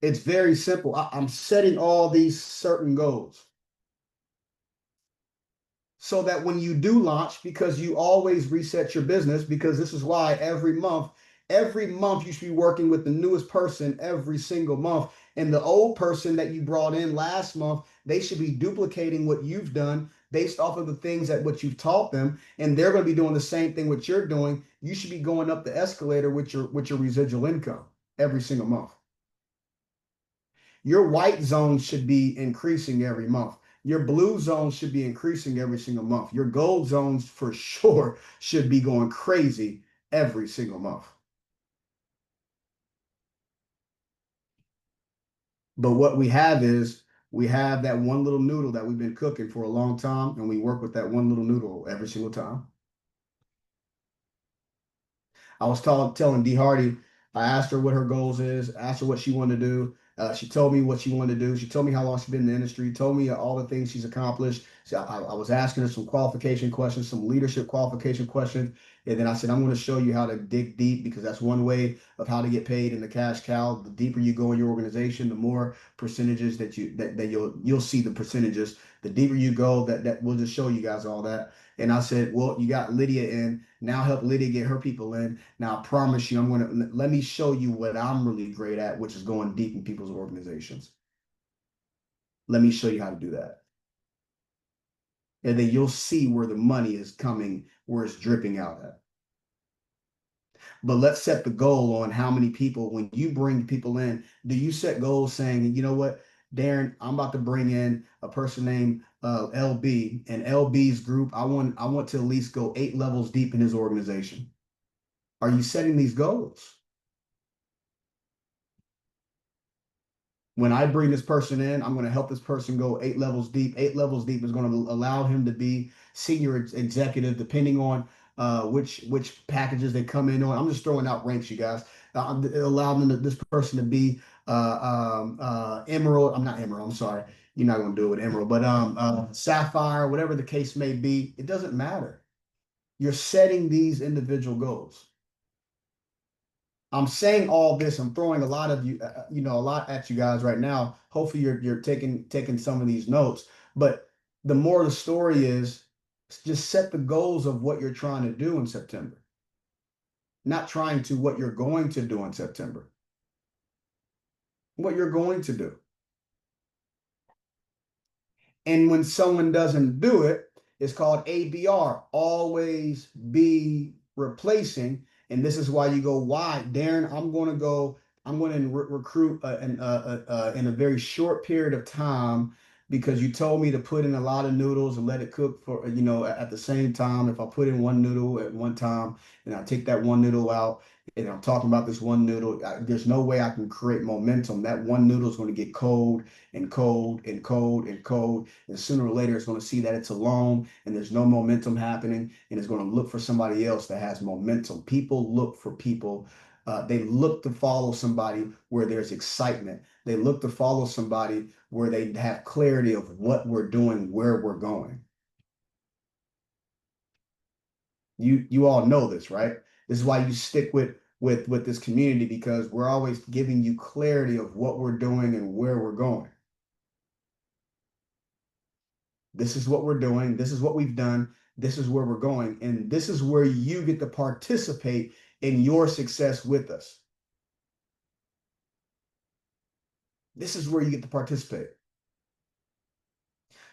It's very simple. I'm setting all these certain goals so that when you do launch, because you always reset your business, because this is why every month you should be working with the newest person every single month. And the old person that you brought in last month, they should be duplicating what you've done based off of the things that what you've taught them. And they're going to be doing the same thing what you're doing. You should be going up the escalator with your residual income every single month. Your white zone should be increasing every month. Your blue zone should be increasing every single month. Your gold zones for sure should be going crazy every single month. But what we have is we have that one little noodle that we've been cooking for a long time, and we work with that one little noodle every single time. I was telling D. Hardy I asked her what her goals is, asked her what she wanted to do. She told me what she wanted to do. She told me how long she's been in the industry, told me all the things she's accomplished. So I was asking her some qualification questions, some leadership qualification questions. And then I said, I'm going to show you how to dig deep, because that's one way of how to get paid in the cash cow. The deeper you go in your organization, the more percentages that you'll see the percentages. The deeper you go, that we'll just show you guys all that. And I said, well, you got Lydia in. Now help Lydia get her people in. Now I promise you, let me show you what I'm really great at, which is going deep in people's organizations. Let me show you how to do that. And then you'll see where the money is coming, where it's dripping out at. But let's set the goal on how many people, when you bring people in, do you set goals saying, you know what, Darrin, I'm about to bring in a person named LB, and LB's group, I want to at least go 8 levels deep in his organization. Are you setting these goals? When I bring this person in, I'm going to help this person go 8 levels deep. 8 levels deep is going to allow him to be senior executive, depending on which packages they come in on. I'm just throwing out ranks, you guys. Allow this person to be emerald. I'm not emerald. I'm sorry. You're not going to do it with emerald, but sapphire, whatever the case may be. It doesn't matter. You're setting these individual goals. I'm saying all this. I'm throwing a lot of a lot at you guys right now. Hopefully, you're taking some of these notes. But the more of the story is, just set the goals of what you're trying to do in September. Not trying to what you're going to do in September. What you're going to do. And when someone doesn't do it, it's called ABR. Always be replacing. And this is why you go wide. Darrin, I'm going to recruit in a very short period of time, because you told me to put in a lot of noodles and let it cook for, at the same time. If I put in one noodle at one time and I take that one noodle out, and I'm talking about this one noodle, there's no way I can create momentum. That one noodle is going to get cold and cold and cold and cold. And sooner or later, it's going to see that it's alone and there's no momentum happening. And it's going to look for somebody else that has momentum. People look for people. They look to follow somebody where there's excitement. They look to follow somebody where they have clarity of what we're doing, where we're going. You all know this, right? This is why you stick with this community, because we're always giving you clarity of what we're doing and where we're going. This is what we're doing. This is what we've done. This is where we're going. And this is where you get to participate in your success with us. This is where you get to participate.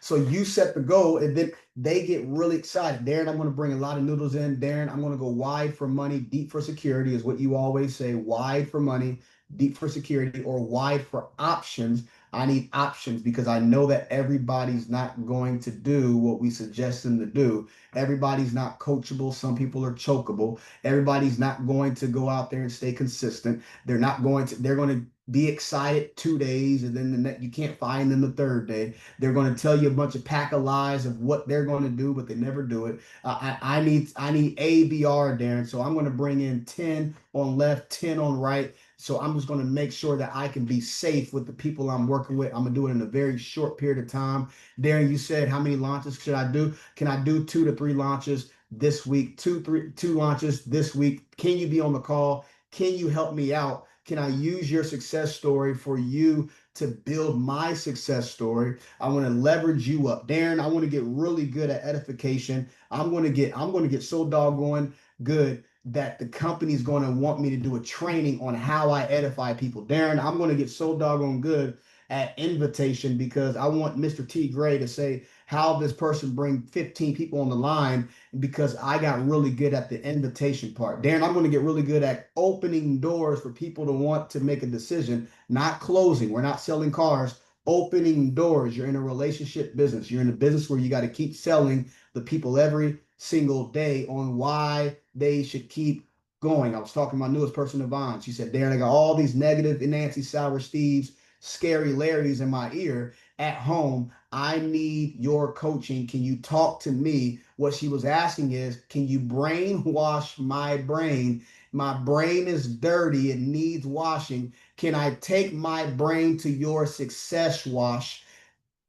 So you set the goal, and then they get really excited. Darrin, I'm going to bring a lot of noodles in. Darrin, I'm going to go wide for money, deep for security is what you always say. Wide for money, deep for security, or wide for options. I need options, because I know that everybody's not going to do what we suggest them to do. Everybody's not coachable. Some people are chokeable. Everybody's not going to go out there and stay consistent. They're going to be excited 2 days, and then you can't find them the 3rd day. They're going to tell you a bunch of pack of lies of what they're going to do, but they never do it. I need ABR, Darrin. So I'm going to bring in 10 on left, 10 on right. So I'm just going to make sure that I can be safe with the people I'm working with. I'm going to do it in a very short period of time. Darrin, you said, how many launches should I do? Can I do 2 to 3 launches this week? 2 launches this week? Can you be on the call? Can you help me out? Can I use your success story for you to build my success story? I want to leverage you up. Darrin, I want to get really good at edification. I'm going to get so doggone good that the company's going to want me to do a training on how I edify people. Darrin, I'm going to get so doggone good at invitation, because I want Mr. T. Gray to say how this person bring 15 people on the line, because I got really good at the invitation part. Darrin, I'm going to get really good at opening doors for people to want to make a decision, not closing. We're not selling cars, opening doors. You're in a relationship business. You're in a business where you got to keep selling the people every single day on why they should keep going. I was talking to my newest person, Yvonne. She said, Darrin, I got all these negative Nancy Sour Steves, scary Larrys in my ear, at home, I need your coaching. Can you talk to me? What she was asking is, can you brainwash my brain? My brain is dirty. It needs washing. Can I take my brain to your success wash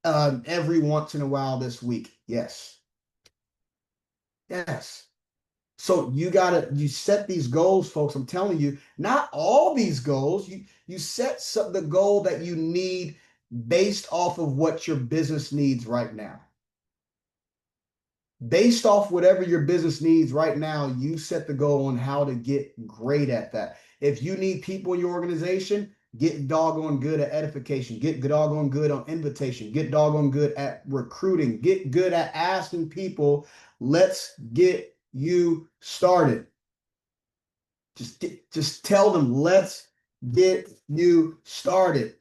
every once in a while this week? Yes. Yes. So you set these goals, folks. I'm telling you, not all these goals. You set the goal that you need based off of what your business needs right now. Based off whatever your business needs right now, you set the goal on how to get great at that. If you need people in your organization, get doggone good at edification, get doggone good on invitation, get doggone good at recruiting, get good at asking people, let's get you started. Just tell them, let's get you started.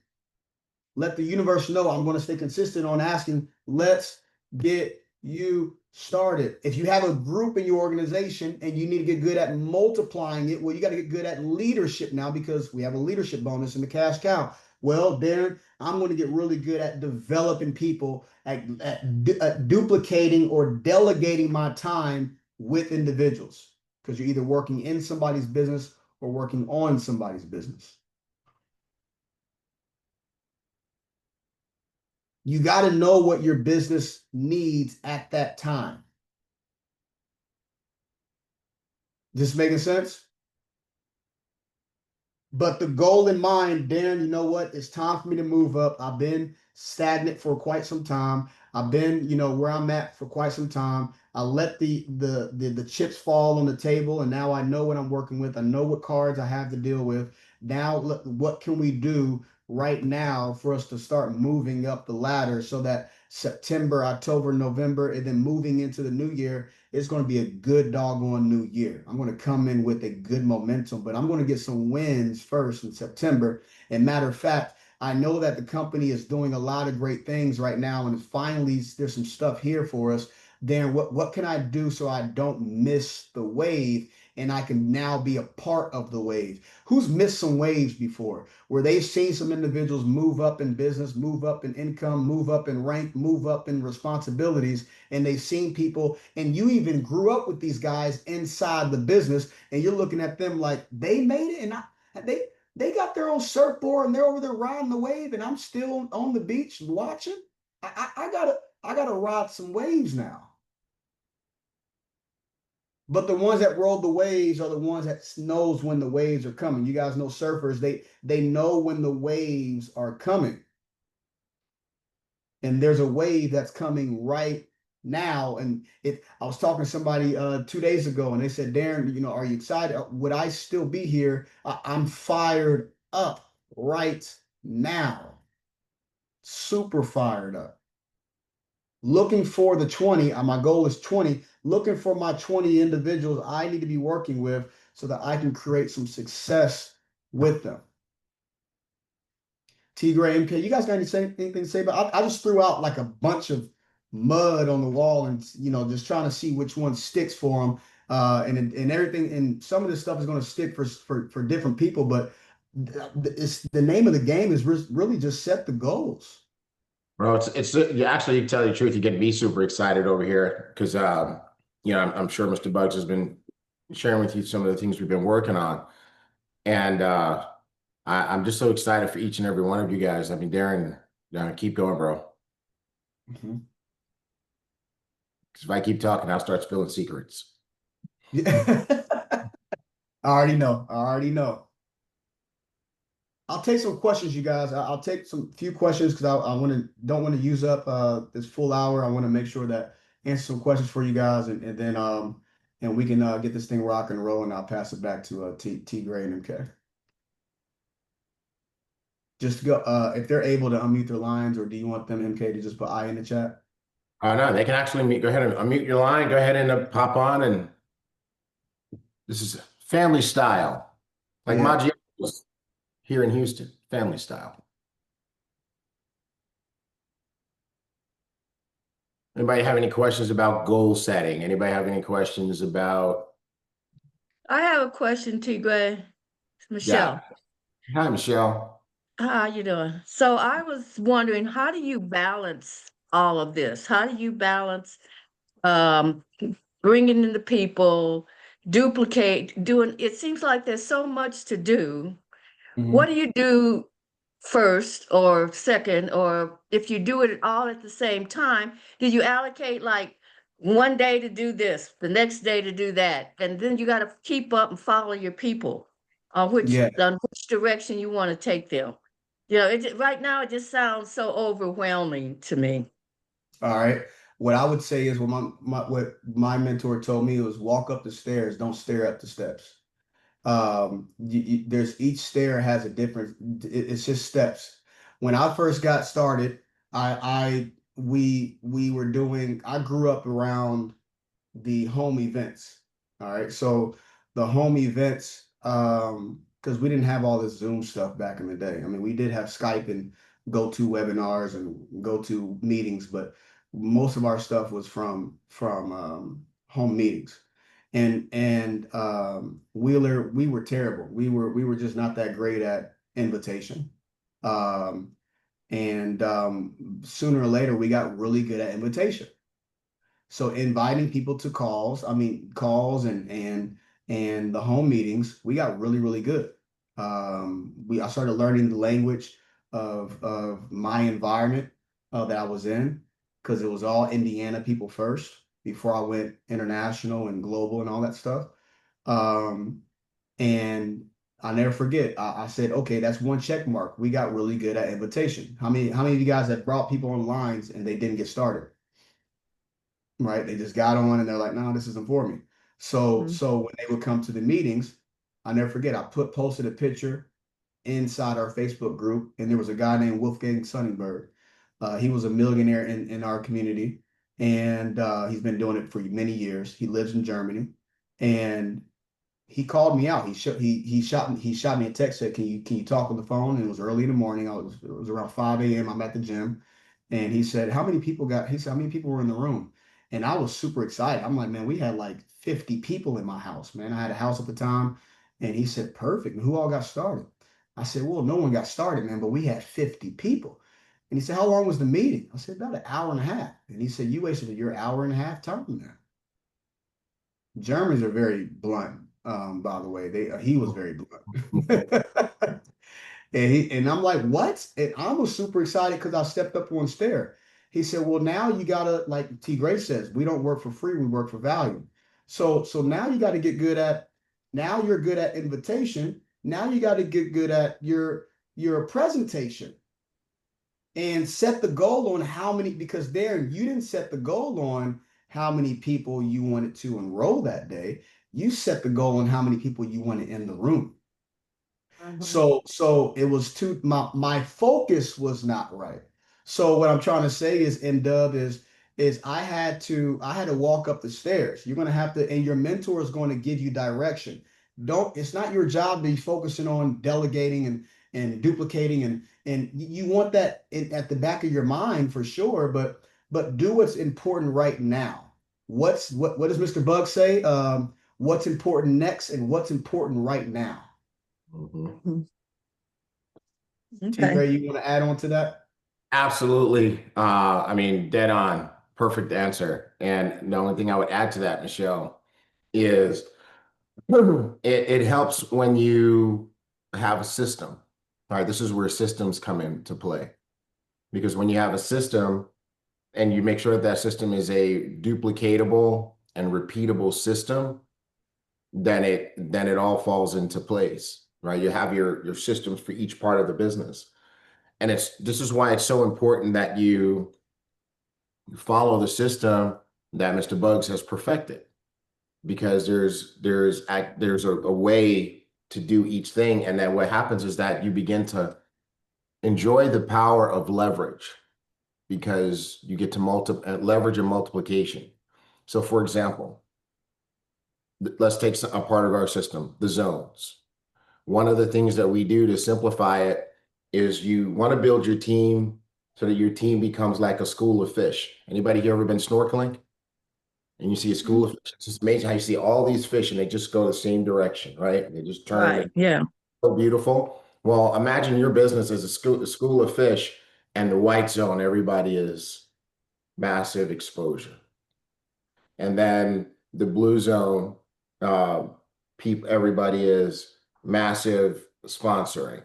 Let the universe know I'm going to stay consistent on asking, let's get you started. If you have a group in your organization and you need to get good at multiplying it, well, you got to get good at leadership now, because we have a leadership bonus in the cash cow. Well, Darren, I'm going to get really good at developing people, at duplicating or delegating my time with individuals, because you're either working in somebody's business or working on somebody's business. You got to know what your business needs at that time. This making sense? But the goal in mind, Darren, you know what? It's time for me to move up. I've been stagnant for quite some time. I've been, where I'm at for quite some time. I let the chips fall on the table, and now I know what I'm working with. I know what cards I have to deal with. Now, look, what can we do right now for us to start moving up the ladder, so that September, October, November, and then moving into the new year, it's going to be a good doggone new year. I'm going to come in with a good momentum, but I'm going to get some wins first in September. And matter of fact, I know that the company is doing a lot of great things right now, and finally there's some stuff here for us. Darren, what can I do so I don't miss the wave and I can now be a part of the wave? Who's missed some waves before, where they've seen some individuals move up in business, move up in income, move up in rank, move up in responsibilities, and they've seen people, and you even grew up with these guys inside the business, and you're looking at them like they made it, and they got their own surfboard and they're over there riding the wave, and I'm still on the beach watching. I gotta ride some waves now. But the ones that rode the waves are the ones that knows when the waves are coming. You guys know surfers, they know when the waves are coming. And there's a wave that's coming right now. And I was talking to somebody 2 days ago, and they said, Darren, are you excited? Would I still be here? I'm fired up right now. Super fired up. Looking for the 20, my goal is 20, looking for my 20 individuals I need to be working with so that I can create some success with them. T. Gray, MK, you guys got anything to say about? I just threw out like a bunch of mud on the wall, and just trying to see which one sticks for them, and everything. And some of this stuff is going to stick for different people, but it's the name of the game is really just set the goals. Bro, it's you actually, to tell you the truth, you get me super excited over here because I'm sure Mr. Bugs has been sharing with you some of the things we've been working on, and I'm just so excited for each and every one of you guys. I mean, Darren, keep going, bro. Mm-hmm. Because if I keep talking, I'll start spilling secrets. Yeah. I already know. I'll take some questions, you guys. I'll take some few questions because I don't want to use up this full hour. I want to make sure that answer some questions for you guys, and then and we can get this thing rock and roll, and I'll pass it back to T Gray and MK. Just go if they're able to unmute their lines, or do you want them, MK, to just put I in the chat? No, they can actually go ahead and unmute your line. Go ahead and pop on, and this is family style, like Maggi was here in Houston, family style. Anybody have any questions about goal setting? Anybody have any questions about? I have a question, T. Gray. It's Michelle. Yeah. Hi, Michelle. How you doing? So I was wondering, how do you balance all of this? How do you balance um, bringing in the people, duplicate, doing, it seems like there's so much to do. What do you do first or second, or if you do it all at the same time, do you allocate like one day to do this, the next day to do that, and then you got to keep up and follow your people on Yeah. which direction you want to take them. Right now it just sounds so overwhelming to me. All right. What I would say is what my mentor told me was walk up the stairs, don't stare up the steps. There's each stair has a different, it's just steps. When I first got started, we were doing, I grew up around the home events. All right. So the home events, because we didn't have all this Zoom stuff back in the day. I mean, we did have Skype and go to webinars and go to meetings, but most of our stuff was from home meetings. And Wheeler, we were terrible. We were just not that great at invitation. And sooner or later we got really good at invitation. So inviting people to calls and the home meetings, we got really, really good. I started learning the language of my environment that I was in, because it was all Indiana people first before I went international and global and all that stuff. And I'll never forget, I said, okay, that's one check mark. We got really good at invitation. How many of you guys have brought people on lines and they didn't get started? Right? They just got on and they're like, no, this isn't for me. So when they would come to the meetings, I'll never forget, I posted a picture inside our Facebook group, and there was a guy named Wolfgang Sonnenberg. He was a millionaire in our community, and he's been doing it for many years. He lives in Germany, and he called me out. He shot me a text, said, can you talk on the phone? And it was early in the morning. It was around 5 a.m. I'm at the gym, and he said, how many people were in the room? And I was super excited. I'm like, man, we had like 50 people in my house, man. I had a house at the time. And he said, perfect. And who all got started? I said, well, no one got started, man, but we had 50 people. And he said, how long was the meeting? I said, about an hour and a half. And he said, you wasted your hour and a half time there. Germans are very blunt, by the way. He was very blunt. And I'm like, what? And I was super excited because I stepped up one stair. He said, well, now you gotta, like T. Gray says, we don't work for free, we work for value. So now you got to get good at, now you're good at invitation. Now you got to get good at your presentation and set the goal on how many, because Darrin, you didn't set the goal on how many people you wanted to enroll that day. You set the goal on how many people you wanted in the room. So it was my focus was not right. So what I'm trying to say is, in Dub, is I had to walk up the stairs. You're gonna have to, and your mentor is going to give you direction. It's not your job to be focusing on delegating and duplicating, and you want that at the back of your mind for sure, but do what's important right now. What does Mr. Bug say? What's important next and what's important right now. Okay. Ray, you want to add on to that? Absolutely. I mean, dead on. Perfect answer. And the only thing I would add to that, Michelle, is it helps when you have a system. All right, this is where systems come into play. Because when you have a system and you make sure that system is a duplicatable and repeatable system, then it all falls into place, right? You have your systems for each part of the business. And this is why it's so important that you follow the system that Mr. Bugs has perfected, because there's a way to do each thing. And then what happens is that you begin to enjoy the power of leverage, because you get to leverage and multiplication. So for example, let's take a part of our system, the zones. One of the things that we do to simplify it is you want to build your team so that your team becomes like a school of fish. Anybody here ever been snorkeling? And you see a school of fish. It's just amazing how you see all these fish and they just go the same direction, right? They just turn. Right. Yeah. So beautiful. Well, imagine your business as a school of fish, and the white zone, everybody is massive exposure. And then the blue zone, uh, everybody is massive sponsoring.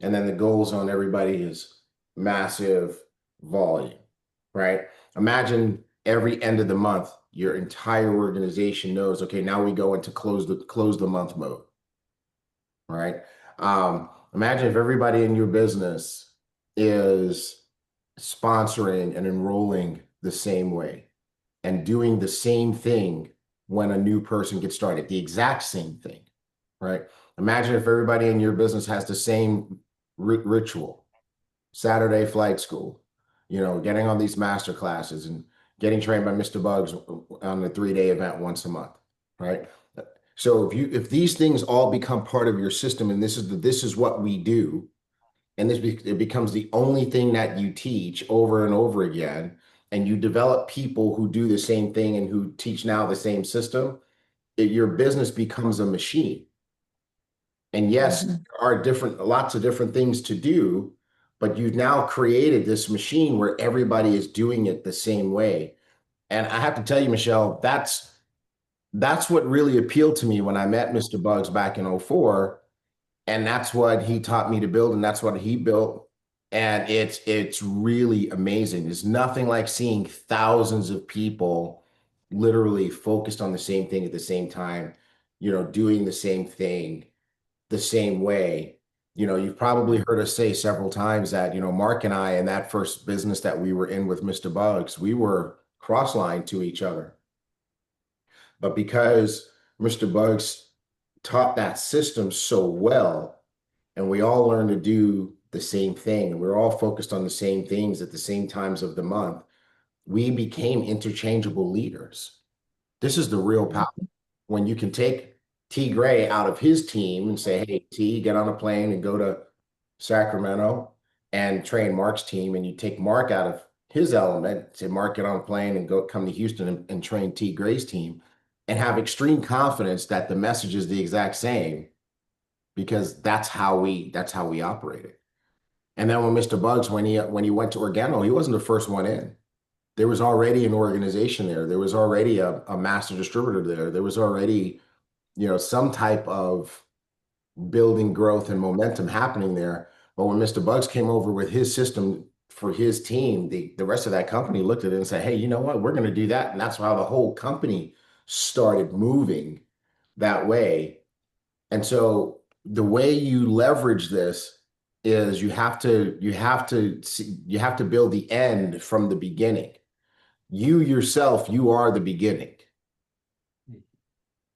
And then the gold zone, everybody is massive volume, right? Imagine every end of the month, your entire organization knows, okay, now we go into close the month mode, right? Imagine if everybody in your business is sponsoring and enrolling the same way and doing the same thing when a new person gets started, the exact same thing, right? Imagine if everybody in your business has the same ritual, Saturday flight school, getting on these master classes and getting trained by Mr. Bugs on a 3-day event once a month, right? So if these things all become part of your system, and this is what we do, and it becomes the only thing that you teach over and over again, and you develop people who do the same thing and who teach now the same system, your business becomes a machine. And yes, there are lots of different things to do, but you've now created this machine where everybody is doing it the same way. And I have to tell you, Michelle, that's what really appealed to me when I met Mr. Bugs back in 2004. And that's what he taught me to build, and that's what he built. And it's really amazing. There's nothing like seeing thousands of people literally focused on the same thing at the same time, doing the same thing the same way. You've probably heard us say several times that, Mark and I, in that first business that we were in with Mr. Bugs, we were cross-lined to each other. But because Mr. Bugs taught that system so well, and we all learned to do the same thing, and we're all focused on the same things at the same times of the month, we became interchangeable leaders. This is the real power. When you can take T. Gray out of his team and say, hey, T, get on a plane and go to Sacramento and train Mark's team, and you take Mark out of his element, say, Mark, get on a plane and come to Houston and train T. Gray's team, and have extreme confidence that the message is the exact same, because that's how we operated. And then when Mr. Bugs, when he went to Organo, he wasn't the first one in. There was already an organization there. There was already a master distributor there. There was already, some type of building growth and momentum happening there. But when Mr. Bugs came over with his system for his team, the rest of that company looked at it and said, hey, you know what? We're going to do that. And that's how the whole company started moving that way. And so the way you leverage this is you have to build the end from the beginning. You yourself, you are the beginning.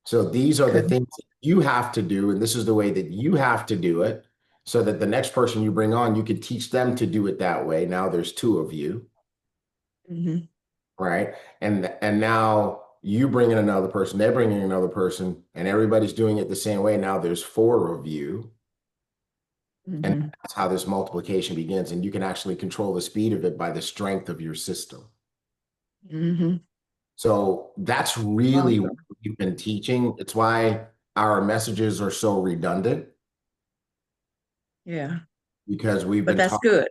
So these are the things that you have to do, and this is the way that you have to do it, so that the next person you bring on, you can teach them to do it that way. Now there's 2 of you, right? And now you bring in another person, they bring in another person, and everybody's doing it the same way. Now there's 4 of you. And that's how this multiplication begins. And you can actually control the speed of it by the strength of your system. So that's really what we've been teaching. It's why our messages are so redundant. Yeah. Because we've been But that's good.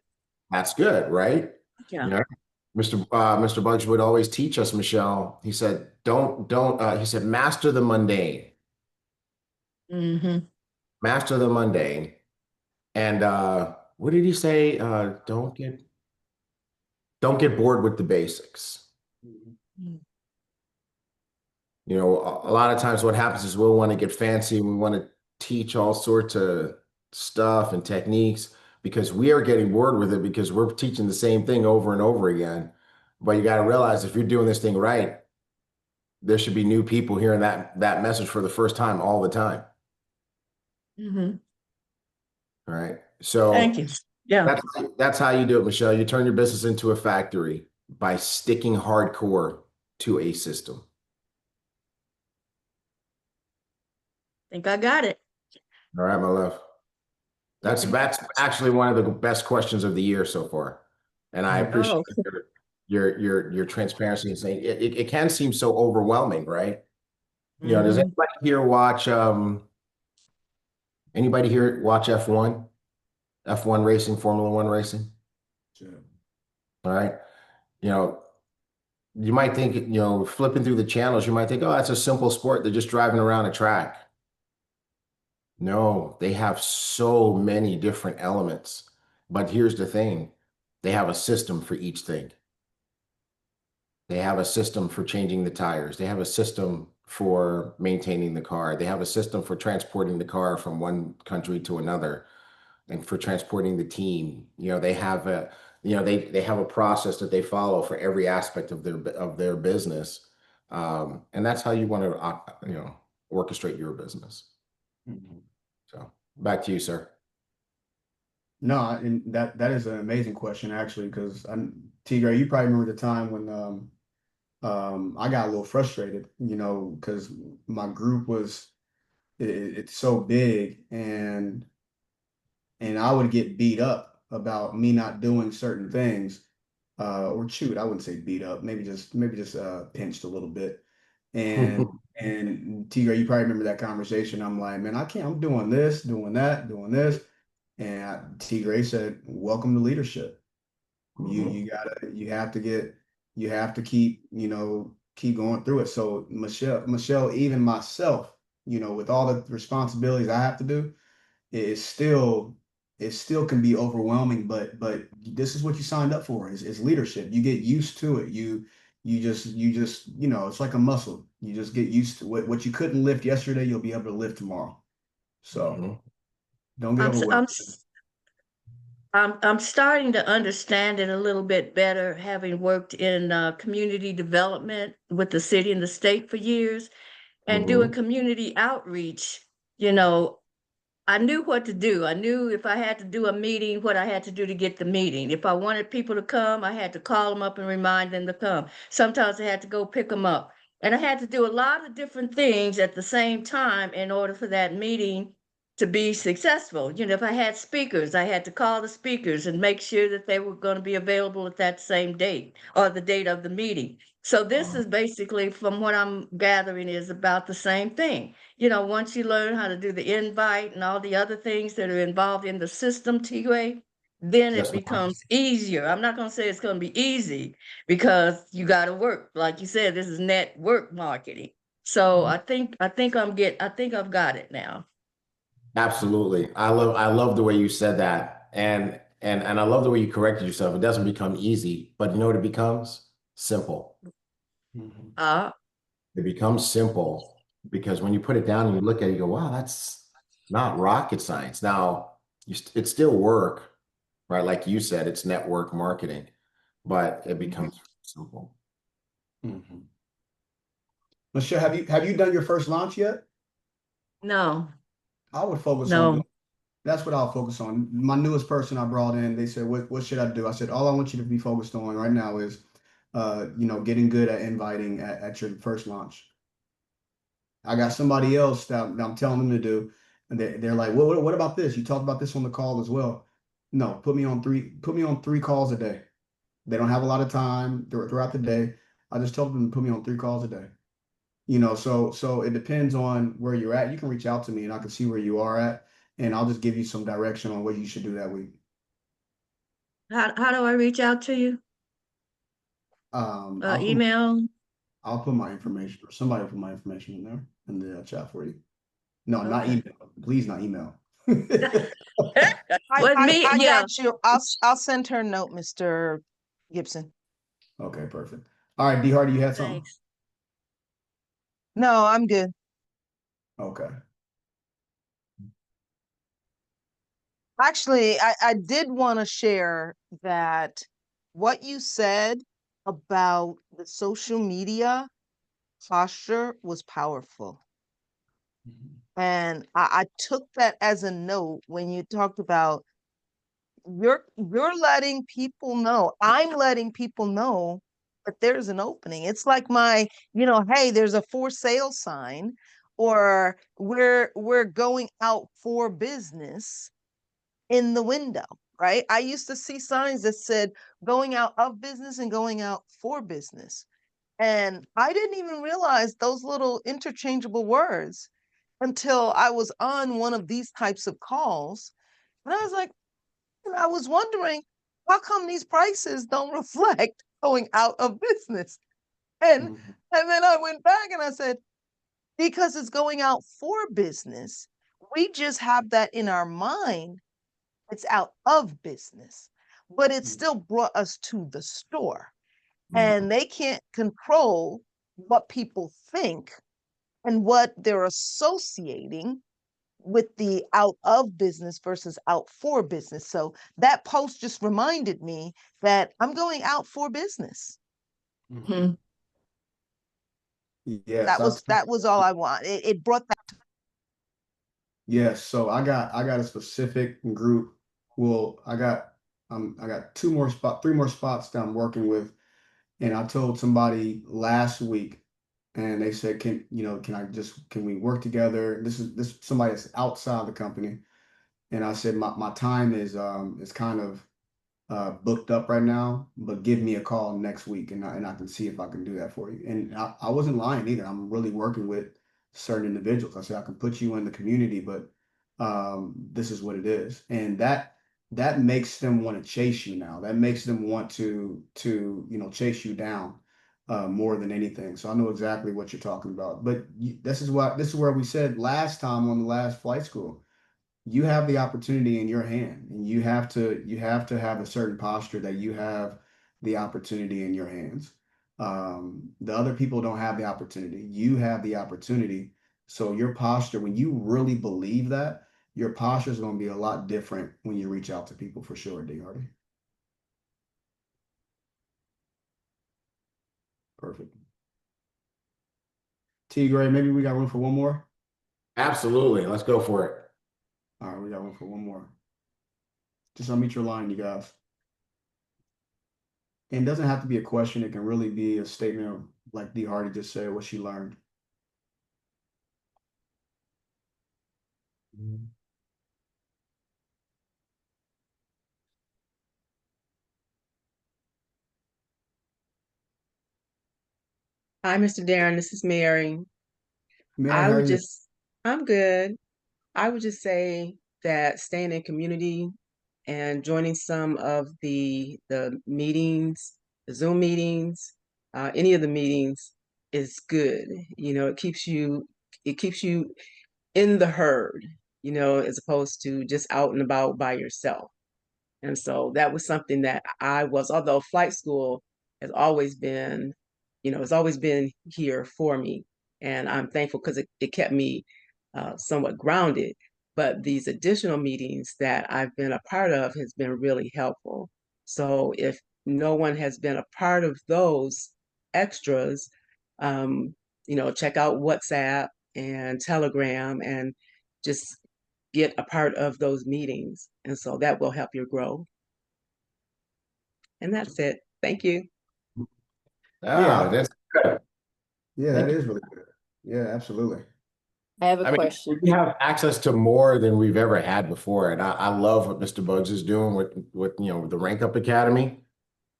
That's good, right? Yeah. Mr. Bugs would always teach us, Michelle. He said, he said, master the mundane. Master the mundane. And what did he say? Don't get bored with the basics. A lot of times what happens is we'll want to get fancy and we want to teach all sorts of stuff and techniques because we are getting bored with it because we're teaching the same thing over and over again. But you got to realize if you're doing this thing right, there should be new people hearing that message for the first time all the time. All right. So thank you. Yeah. That's how you do it, Michelle. You turn your business into a factory by sticking hardcore to a system. Think I got it. All right, my love. That's actually one of the best questions of the year so far. And I appreciate your transparency and saying it can seem so overwhelming, right? Does anybody here watch F1? F1 racing, Formula One racing. Sure. All right. You know, you might think, flipping through the channels, you might think, oh, that's a simple sport. They're just driving around a track. No, they have so many different elements. But here's the thing, they have a system for each thing. They have a system for changing the tires. They have a system for maintaining the car. They have a system for transporting the car from one country to another and for transporting the team. They have they have a process that they follow for every aspect of their business. And that's how you want to orchestrate your business. Mhm. So back to you, sir. No, and that is an amazing question actually, because Tigray, you probably remember the time when I got a little frustrated, because my group it's so big, and I would get beat up about me not doing certain things, or chewed. I wouldn't say beat up, maybe just pinched a little bit. And Tigray, you probably remember that conversation. I'm like, man, I can't. I'm doing this, doing that, doing this. And Tigray said, "Welcome to leadership. You have to keep, keep going through it." So Michelle, even myself, with all the responsibilities I have to do, it's still it still can be overwhelming, but this is what you signed up for, is leadership. You get used to it. You just it's like a muscle. You just get used to what you couldn't lift yesterday, you'll be able to lift tomorrow. So Mhm. don't get I'm s- I'm overwhelmed. s- I'm starting to understand it a little bit better, having worked in community development with the city and the state for years and doing Mhm. community outreach. You know, I knew what to do. I knew if I had to do a meeting, what I had to do to get the meeting. If I wanted people to come, I had to call them up and remind them to come. Sometimes I had to go pick them up. And I had to do a lot of different things at the same time in order for that meeting to be successful. If I had speakers, I had to call the speakers and make sure that they were going to be available at that same date or the date of the meeting. So this is basically, from what I'm gathering, is about the same thing. Once you learn how to do the invite and all the other things that are involved in the system, Tigray, then it Yes, ma'am. becomes easier. I'm not going to say it's going to be easy because you got to work. Like you said, this is network marketing. So I think I've got it now. Absolutely. I love the way you said that. And I love the way you corrected yourself. It doesn't become easy, but you know what it becomes? Simple. Mhm. Uh, It becomes simple because when you put it down and you look at it, you go, wow, that's not rocket science. Now, it's still work, right? Like you said, it's network marketing, but it becomes simple. Mhm. Michelle, have you done your first launch yet? no, I would focus on doing. no. That's what I'll focus on. My newest person I brought in, they said, "What should I do?" I said, "All I want you to be focused on right now is, getting good at inviting at your first launch." I got somebody else that I'm telling them to do, and they're like, what about this? You talked about this on the call as well." No, put me on three calls a day. They don't have a lot of time throughout the day. I just told them to put me on three calls a day. So it depends on where you're at. You can reach out to me and I can see where you are at, and I'll just give you some direction on what you should do that week. How do I reach out to you? Um, I'll put Email? I'll put my information, or somebody will put my information in there in the chat for you. No, not Okay. email. Please, not email. Well, me, I yeah. got you. I'll send her a note, Mr. Gibson. Okay, perfect. All right, D Hardy, you had something? Thanks. No, I'm good. Okay. Actually, I did want to share that what you said about the social media posture was powerful. And I took that as a note when you talked about you're letting people know, I'm letting people know that there's an opening. It's like hey, there's a for sale sign, or we're going out for business in the window, right? I used to see signs that said going out of business and going out for business. And I didn't even realize those little interchangeable words until I was on one of these types of calls. And I was like, And I was wondering, how come these prices don't reflect going out of business? And then I went back and I said, because it's going out for business. We just have that in our mind. It's out of business, but it still brought us to the store. And they can't control what people think and what they're associating with the out of business versus out for business. So that post just reminded me that I'm going out for business. Mhm. Yes, That was all I want. It brought that. yes. So I got a specific group. Well, I got three more spots that I'm working with. And I told somebody last week, and they said, can we work together? This somebody that's outside the company. And I said, my time is kind of booked up right now, but give me a call next week and I can see if I can do that for you. And I wasn't lying either. I'm really working with certain individuals. I said, I can put you in the community, but this is what it is. And that makes them want to chase you now. That makes them want to chase you down more than anything. So I know exactly what you're talking about. But this is where we said last time on the last flight school, you have the opportunity in your hand, and you have to have a certain posture that you have the opportunity in your hands. The other people don't have the opportunity. You have the opportunity. So your posture, when you really believe that, your posture is going to be a lot different when you reach out to people, for sure, D. Hardy. Perfect. T. Gray, maybe we got room for one more. Absolutely. Let's go for it. All right, we got room for one more. Just unmute your line, you guys. And it doesn't have to be a question. It can really be a statement like D. Hardy just said, what she learned. Hi, Mr. Darrin. This is Mary. Mary, how are you? I'm good. I would just say that staying in community and joining some of the meetings, the Zoom meetings, any of the meetings is good. You know, it keeps you in the herd, you know, as opposed to just out and about by yourself. And so that was something that although flight school has always been, you know, it's always been here for me. And I'm thankful because it kept me somewhat grounded. But these additional meetings that I've been a part of has been really helpful. So if no one has been a part of those extras, um, you know, check out WhatsApp and Telegram and just get a part of those meetings. And so that will help you grow. And that's it. Thank you. Yeah, that's good. Yeah, that is really good. Yeah, absolutely. I have a I mean, question. we have access to more than we've ever had before, and I love what Mr. Bugs is doing with the Rank Up Academy,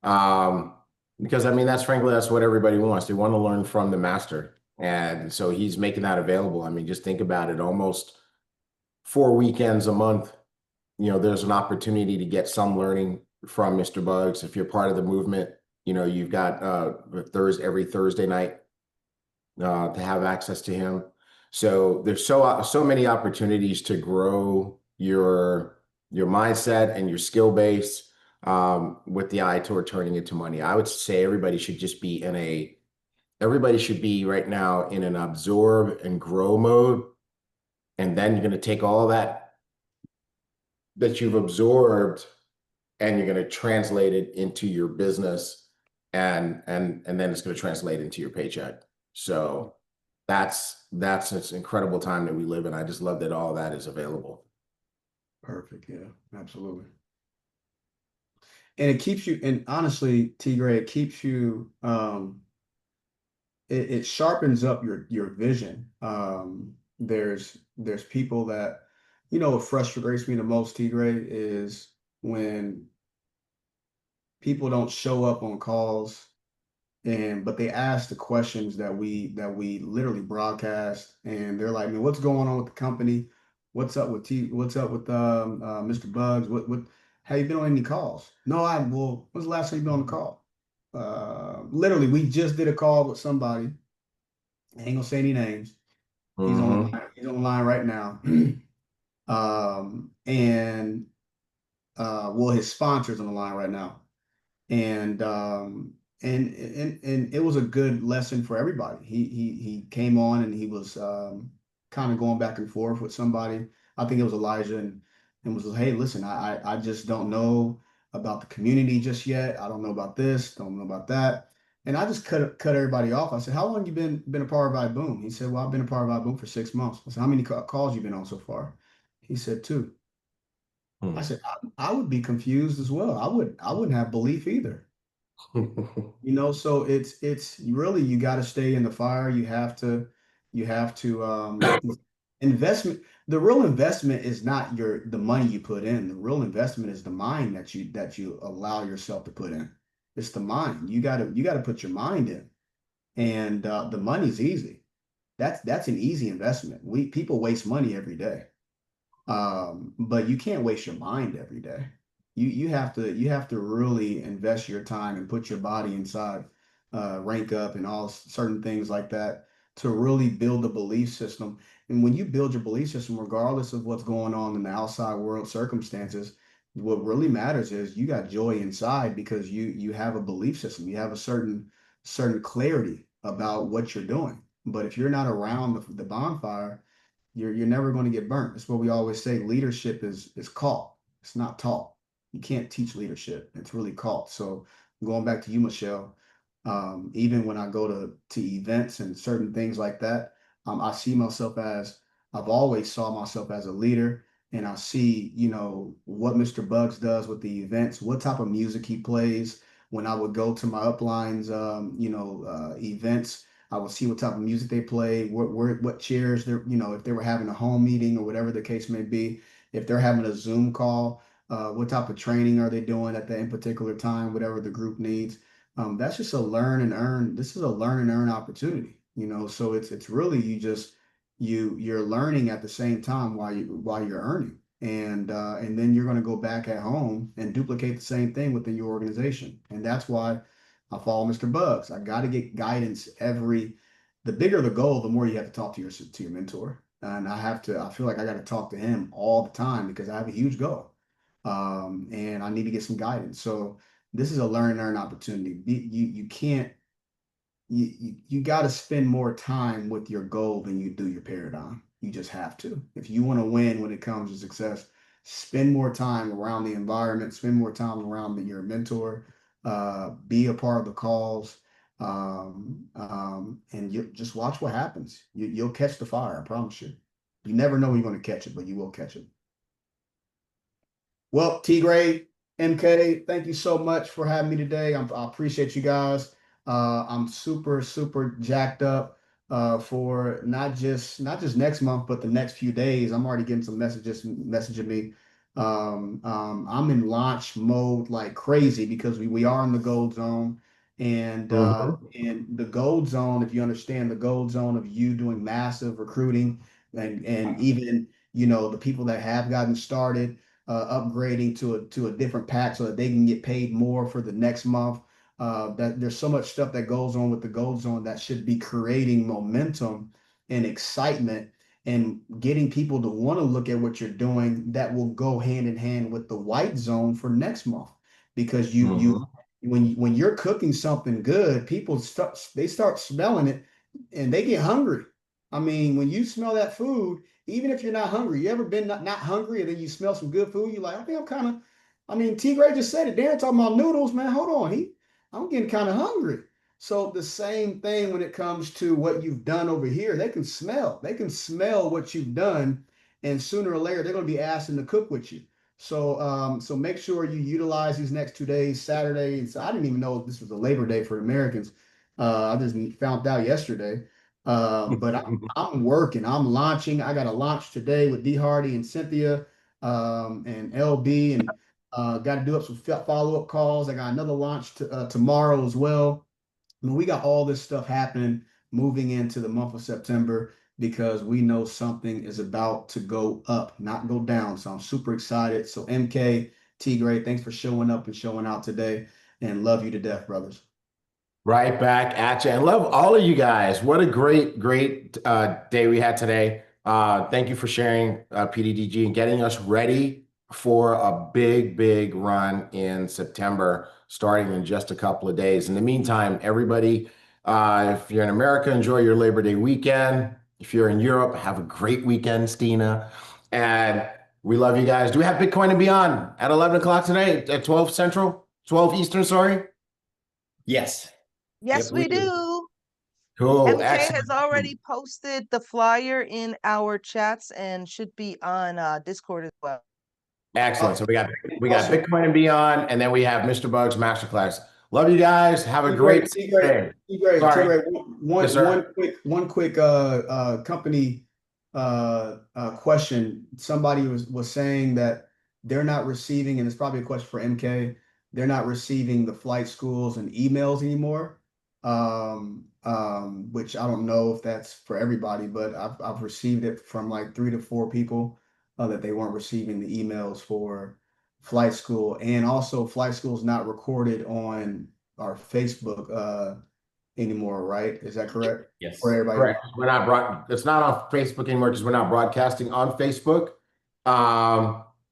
because I mean that's what everybody wants. They want to learn from the master, and so he's making that available. I mean, just think about it. Almost 4 weekends a month, there's an opportunity to get some learning from Mr. Bugs. If you're part of the movement, you've got every Thursday night to have access to him. So there's so many opportunities to grow your mindset and your skill base with the eye toward turning into money. I would say everybody should be right now in an absorb and grow mode. And then you're going to take all that you've absorbed and you're going to translate it into your business, and then it's going to translate into your paycheck. So that's an incredible time that we live in. I just love that all that is available. Perfect. Yeah, absolutely. And it keeps you, and honestly, T. Gray, it keeps you, it sharpens up your vision. There's people that, what frustrates me the most, T. Gray, is when people don't show up on calls but they ask the questions that we literally broadcast, and they're like, man, what's going on with the company? What's up with Mr. Bugs? What Have you been on any calls? No, when's the last time you been on a call? Literally, we just did a call with somebody. I ain't gonna say any names. Mm-hmm. He's on the line right now. And well, his sponsor's on the line right now. And it was a good lesson for everybody. He came on and he was kind of going back and forth with somebody. I think it was Elijah, and was like, hey, listen, I just don't know about the community just yet. I don't know about this, don't know about that. And I just cut everybody off. I said, how long you been a part of BüüM? He said, well, I've been a part of BüüM for 6 months. I said, how many calls you been on so far? He said, 2. I said, I would be confused as well. I wouldn't have belief either. So it's really, you got to stay in the fire. You have to investment. The real investment is not the money you put in. The real investment is the mind that you allow yourself to put in. It's the mind. You gotta put your mind in. And the money's easy. That's an easy investment. People waste money every day. But you can't waste your mind every day. You have to really invest your time and put your body inside, rank up and all certain things like that to really build a belief system. And when you build your belief system, regardless of what's going on in the outside world circumstances, what really matters is you got joy inside because you have a belief system. You have a certain clarity about what you're doing. But if you're not around the bonfire, you're never going to get burnt. That's what we always say. Leadership is caught. It's not taught. You can't teach leadership. It's really caught. So going back to you, Michelle, even when I go to events and certain things like that, I see myself as I've always saw myself as a leader, and I see what Mr. Bugs does with the events, what type of music he plays. When I would go to my uplines, events, I would see what type of music they play, what chairs they're, if they were having a home meeting or whatever the case may be, if they're having a Zoom call, what type of training are they doing at that in particular time, whatever the group needs. That's just a learn and earn. This is a learn and earn opportunity, so it's really you're learning at the same time while you're earning. And then you're going to go back at home and duplicate the same thing within your organization. And that's why I follow Mr. Bugs. I got to get guidance the bigger the goal, the more you have to talk to your mentor. And I feel like I got to talk to him all the time because I have a huge goal. And I need to get some guidance. So this is a learn and earn opportunity. You can't, you got to spend more time with your goal than you do your paradigm. You just have to. If you want to win when it comes to success, spend more time around the environment, spend more time around your mentor, be a part of the calls, and you just watch what happens. You'll catch the fire, I promise you. You never know when you're going to catch it, but you will catch it. Well, T-Gray, MK, thank you so much for having me today. I appreciate you guys. I'm super, super jacked up for not just next month, but the next few days. I'm already getting some messages messaging me. I'm in launch mode like crazy because we are in the gold zone. And the gold zone, if you understand the gold zone of you doing massive recruiting and even the people that have gotten started upgrading to a different pack so that they can get paid more for the next month. That there's so much stuff that goes on with the gold zone that should be creating momentum and excitement and getting people to want to look at what you're doing that will go hand in hand with the white zone for next month. Because when you're cooking something good, people start smelling it and they get hungry. I mean, when you smell that food, even if you're not hungry, you ever been not hungry and then you smell some good food, you're like, I think I'm kind of, I mean, T Gray just said it. Darrin talking about noodles, man. Hold on. I'm getting kind of hungry. So the same thing when it comes to what you've done over here, they can smell what you've done. And sooner or later, they're going to be asking to cook with you. So make sure you utilize these next 2 days, Saturday. So I didn't even know this was a Labor Day for Americans. I just found out yesterday. But I'm working. I'm launching. I got a launch today with D Hardy and Cynthia and LB, and got to do up some follow-up calls. I got another launch tomorrow as well. I mean, we got all this stuff happening moving into the month of September because we know something is about to go up, not go down. So I'm super excited. So MK, T. Gray, thanks for showing up and showing out today, and love you to death, brothers. Right back at you. And love all of you guys. What a great day we had today. Thank you for sharing PDDG and getting us ready for a big run in September, starting in just a couple of days. In the meantime, everybody, if you're in America, enjoy your Labor Day weekend. If you're in Europe, have a great weekend, Stina. And we love you guys. Do we have Bitcoin and Beyond at 11 o'clock tonight at 12 Central, 12 Eastern, sorry? Yes. Yes, Yep, we do. Cool. MK Excellent. has already posted the flyer in our chats and should be on Discord as well. Excellent. So we got Bitcoin and Beyond, and then we have Mr. Bugs Masterclass. Love you guys. Have a great day. Sorry. One quick company question. Somebody was saying that they're not receiving, and it's probably a question for MK, they're not receiving the flight schools and emails anymore. Which I don't know if that's for everybody, but I've received it from like 3 to 4 people that they weren't receiving the emails for flight school, and also flight school is not recorded on our Facebook anymore, right? Is that correct? Yes. For everybody. Correct. It's not on Facebook anymore because we're not broadcasting on Facebook.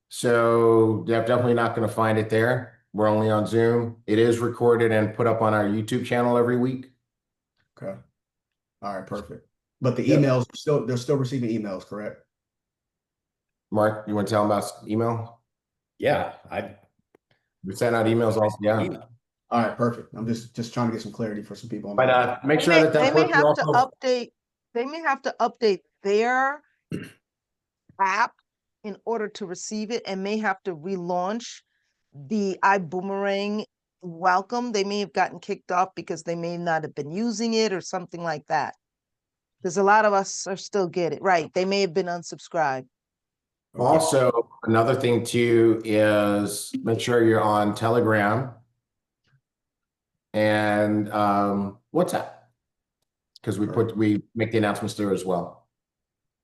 So they're definitely not going to find it there. We're only on Zoom. It is recorded and put up on our YouTube channel every week. Okay. All right, perfect. But the emails they're still receiving emails, correct? Mark, you want to tell them about email? Yeah, we sent out emails also. Yeah. Email. All right, perfect. I'm just trying to get some clarity for some people. But make sure that they may have to update. They may have to update their app in order to receive it, and may have to relaunch the Ibüümerang welcome. They may have gotten kicked off because they may not have been using it or something like that. Because a lot of us are still get it right. They may have been unsubscribed. Also, another thing too is make sure you're on Telegram and WhatsApp, because we make the announcements there as well.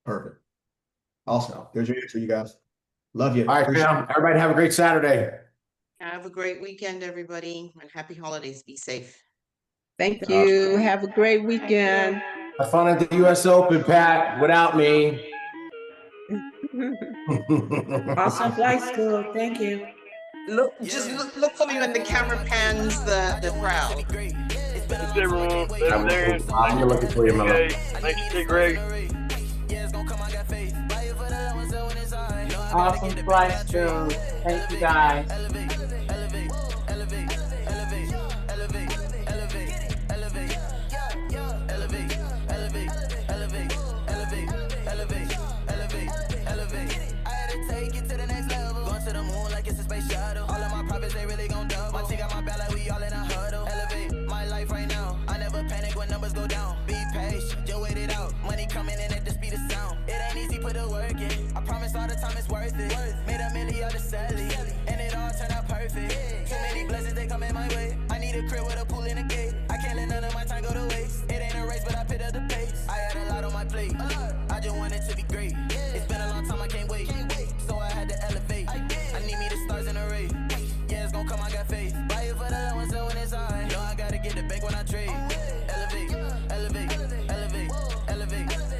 Perfect. Awesome. There's your answer, you guys. Love you. All right, fam. Everybody have a great Saturday. Have a great weekend, everybody, and happy holidays. Be safe. Thank you. Have a great weekend. Have fun at the US Open, Pat, without me. Awesome flight school. Thank you. Look for me when the camera pans the crowd. Thanks, everyone. I'm looking for you, Mama. Thanks, T. Gray. Awesome flight school. Thank you, guys. Coming in at the speed of sound. It ain't easy, put the work in. I promise all the time it's worth it. Made $1 million to sell it, and it all turned out perfect. Too many blessings, they coming my way. I need a crib with a pool and a gate. I can't let none of my time go to waste. It ain't a race, but I picked up the pace. I had a lot on my plate. I just want it to be great. It's been a long time, I can't wait. So I had to elevate. I need me the stars in a race. Yeah, it's gonna come, I got faith. Buy it for the low and so when it's high. Know I gotta get the bank when I trade. Elevate, elevate, elevate, elevate.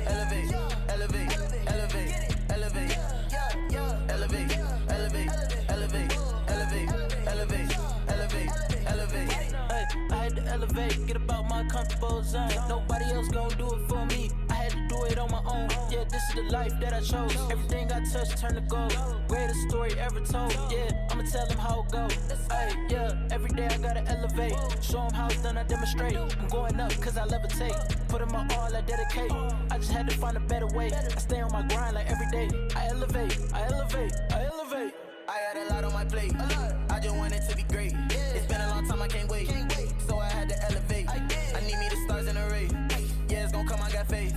Elevate, get about my comfortable zone. Nobody else gon' do it for me. I had to do it on my own. Yeah, this is the life that I chose. Everything I touch turn to gold. Greatest story ever told. Yeah, I'ma tell them how it go. Hey, yeah, every day I gotta elevate. Show them how it's done, I demonstrate. I'm going up cause I levitate. Put in my all, I dedicate. I just had to find a better way. I stay on my grind like every day. I elevate, I elevate, I elevate. I had a lot on my plate. I just want it to be great. It's been a long time, I can't wait. So I had to elevate. I need me the stars in a race. Yeah, it's gonna come, I got faith.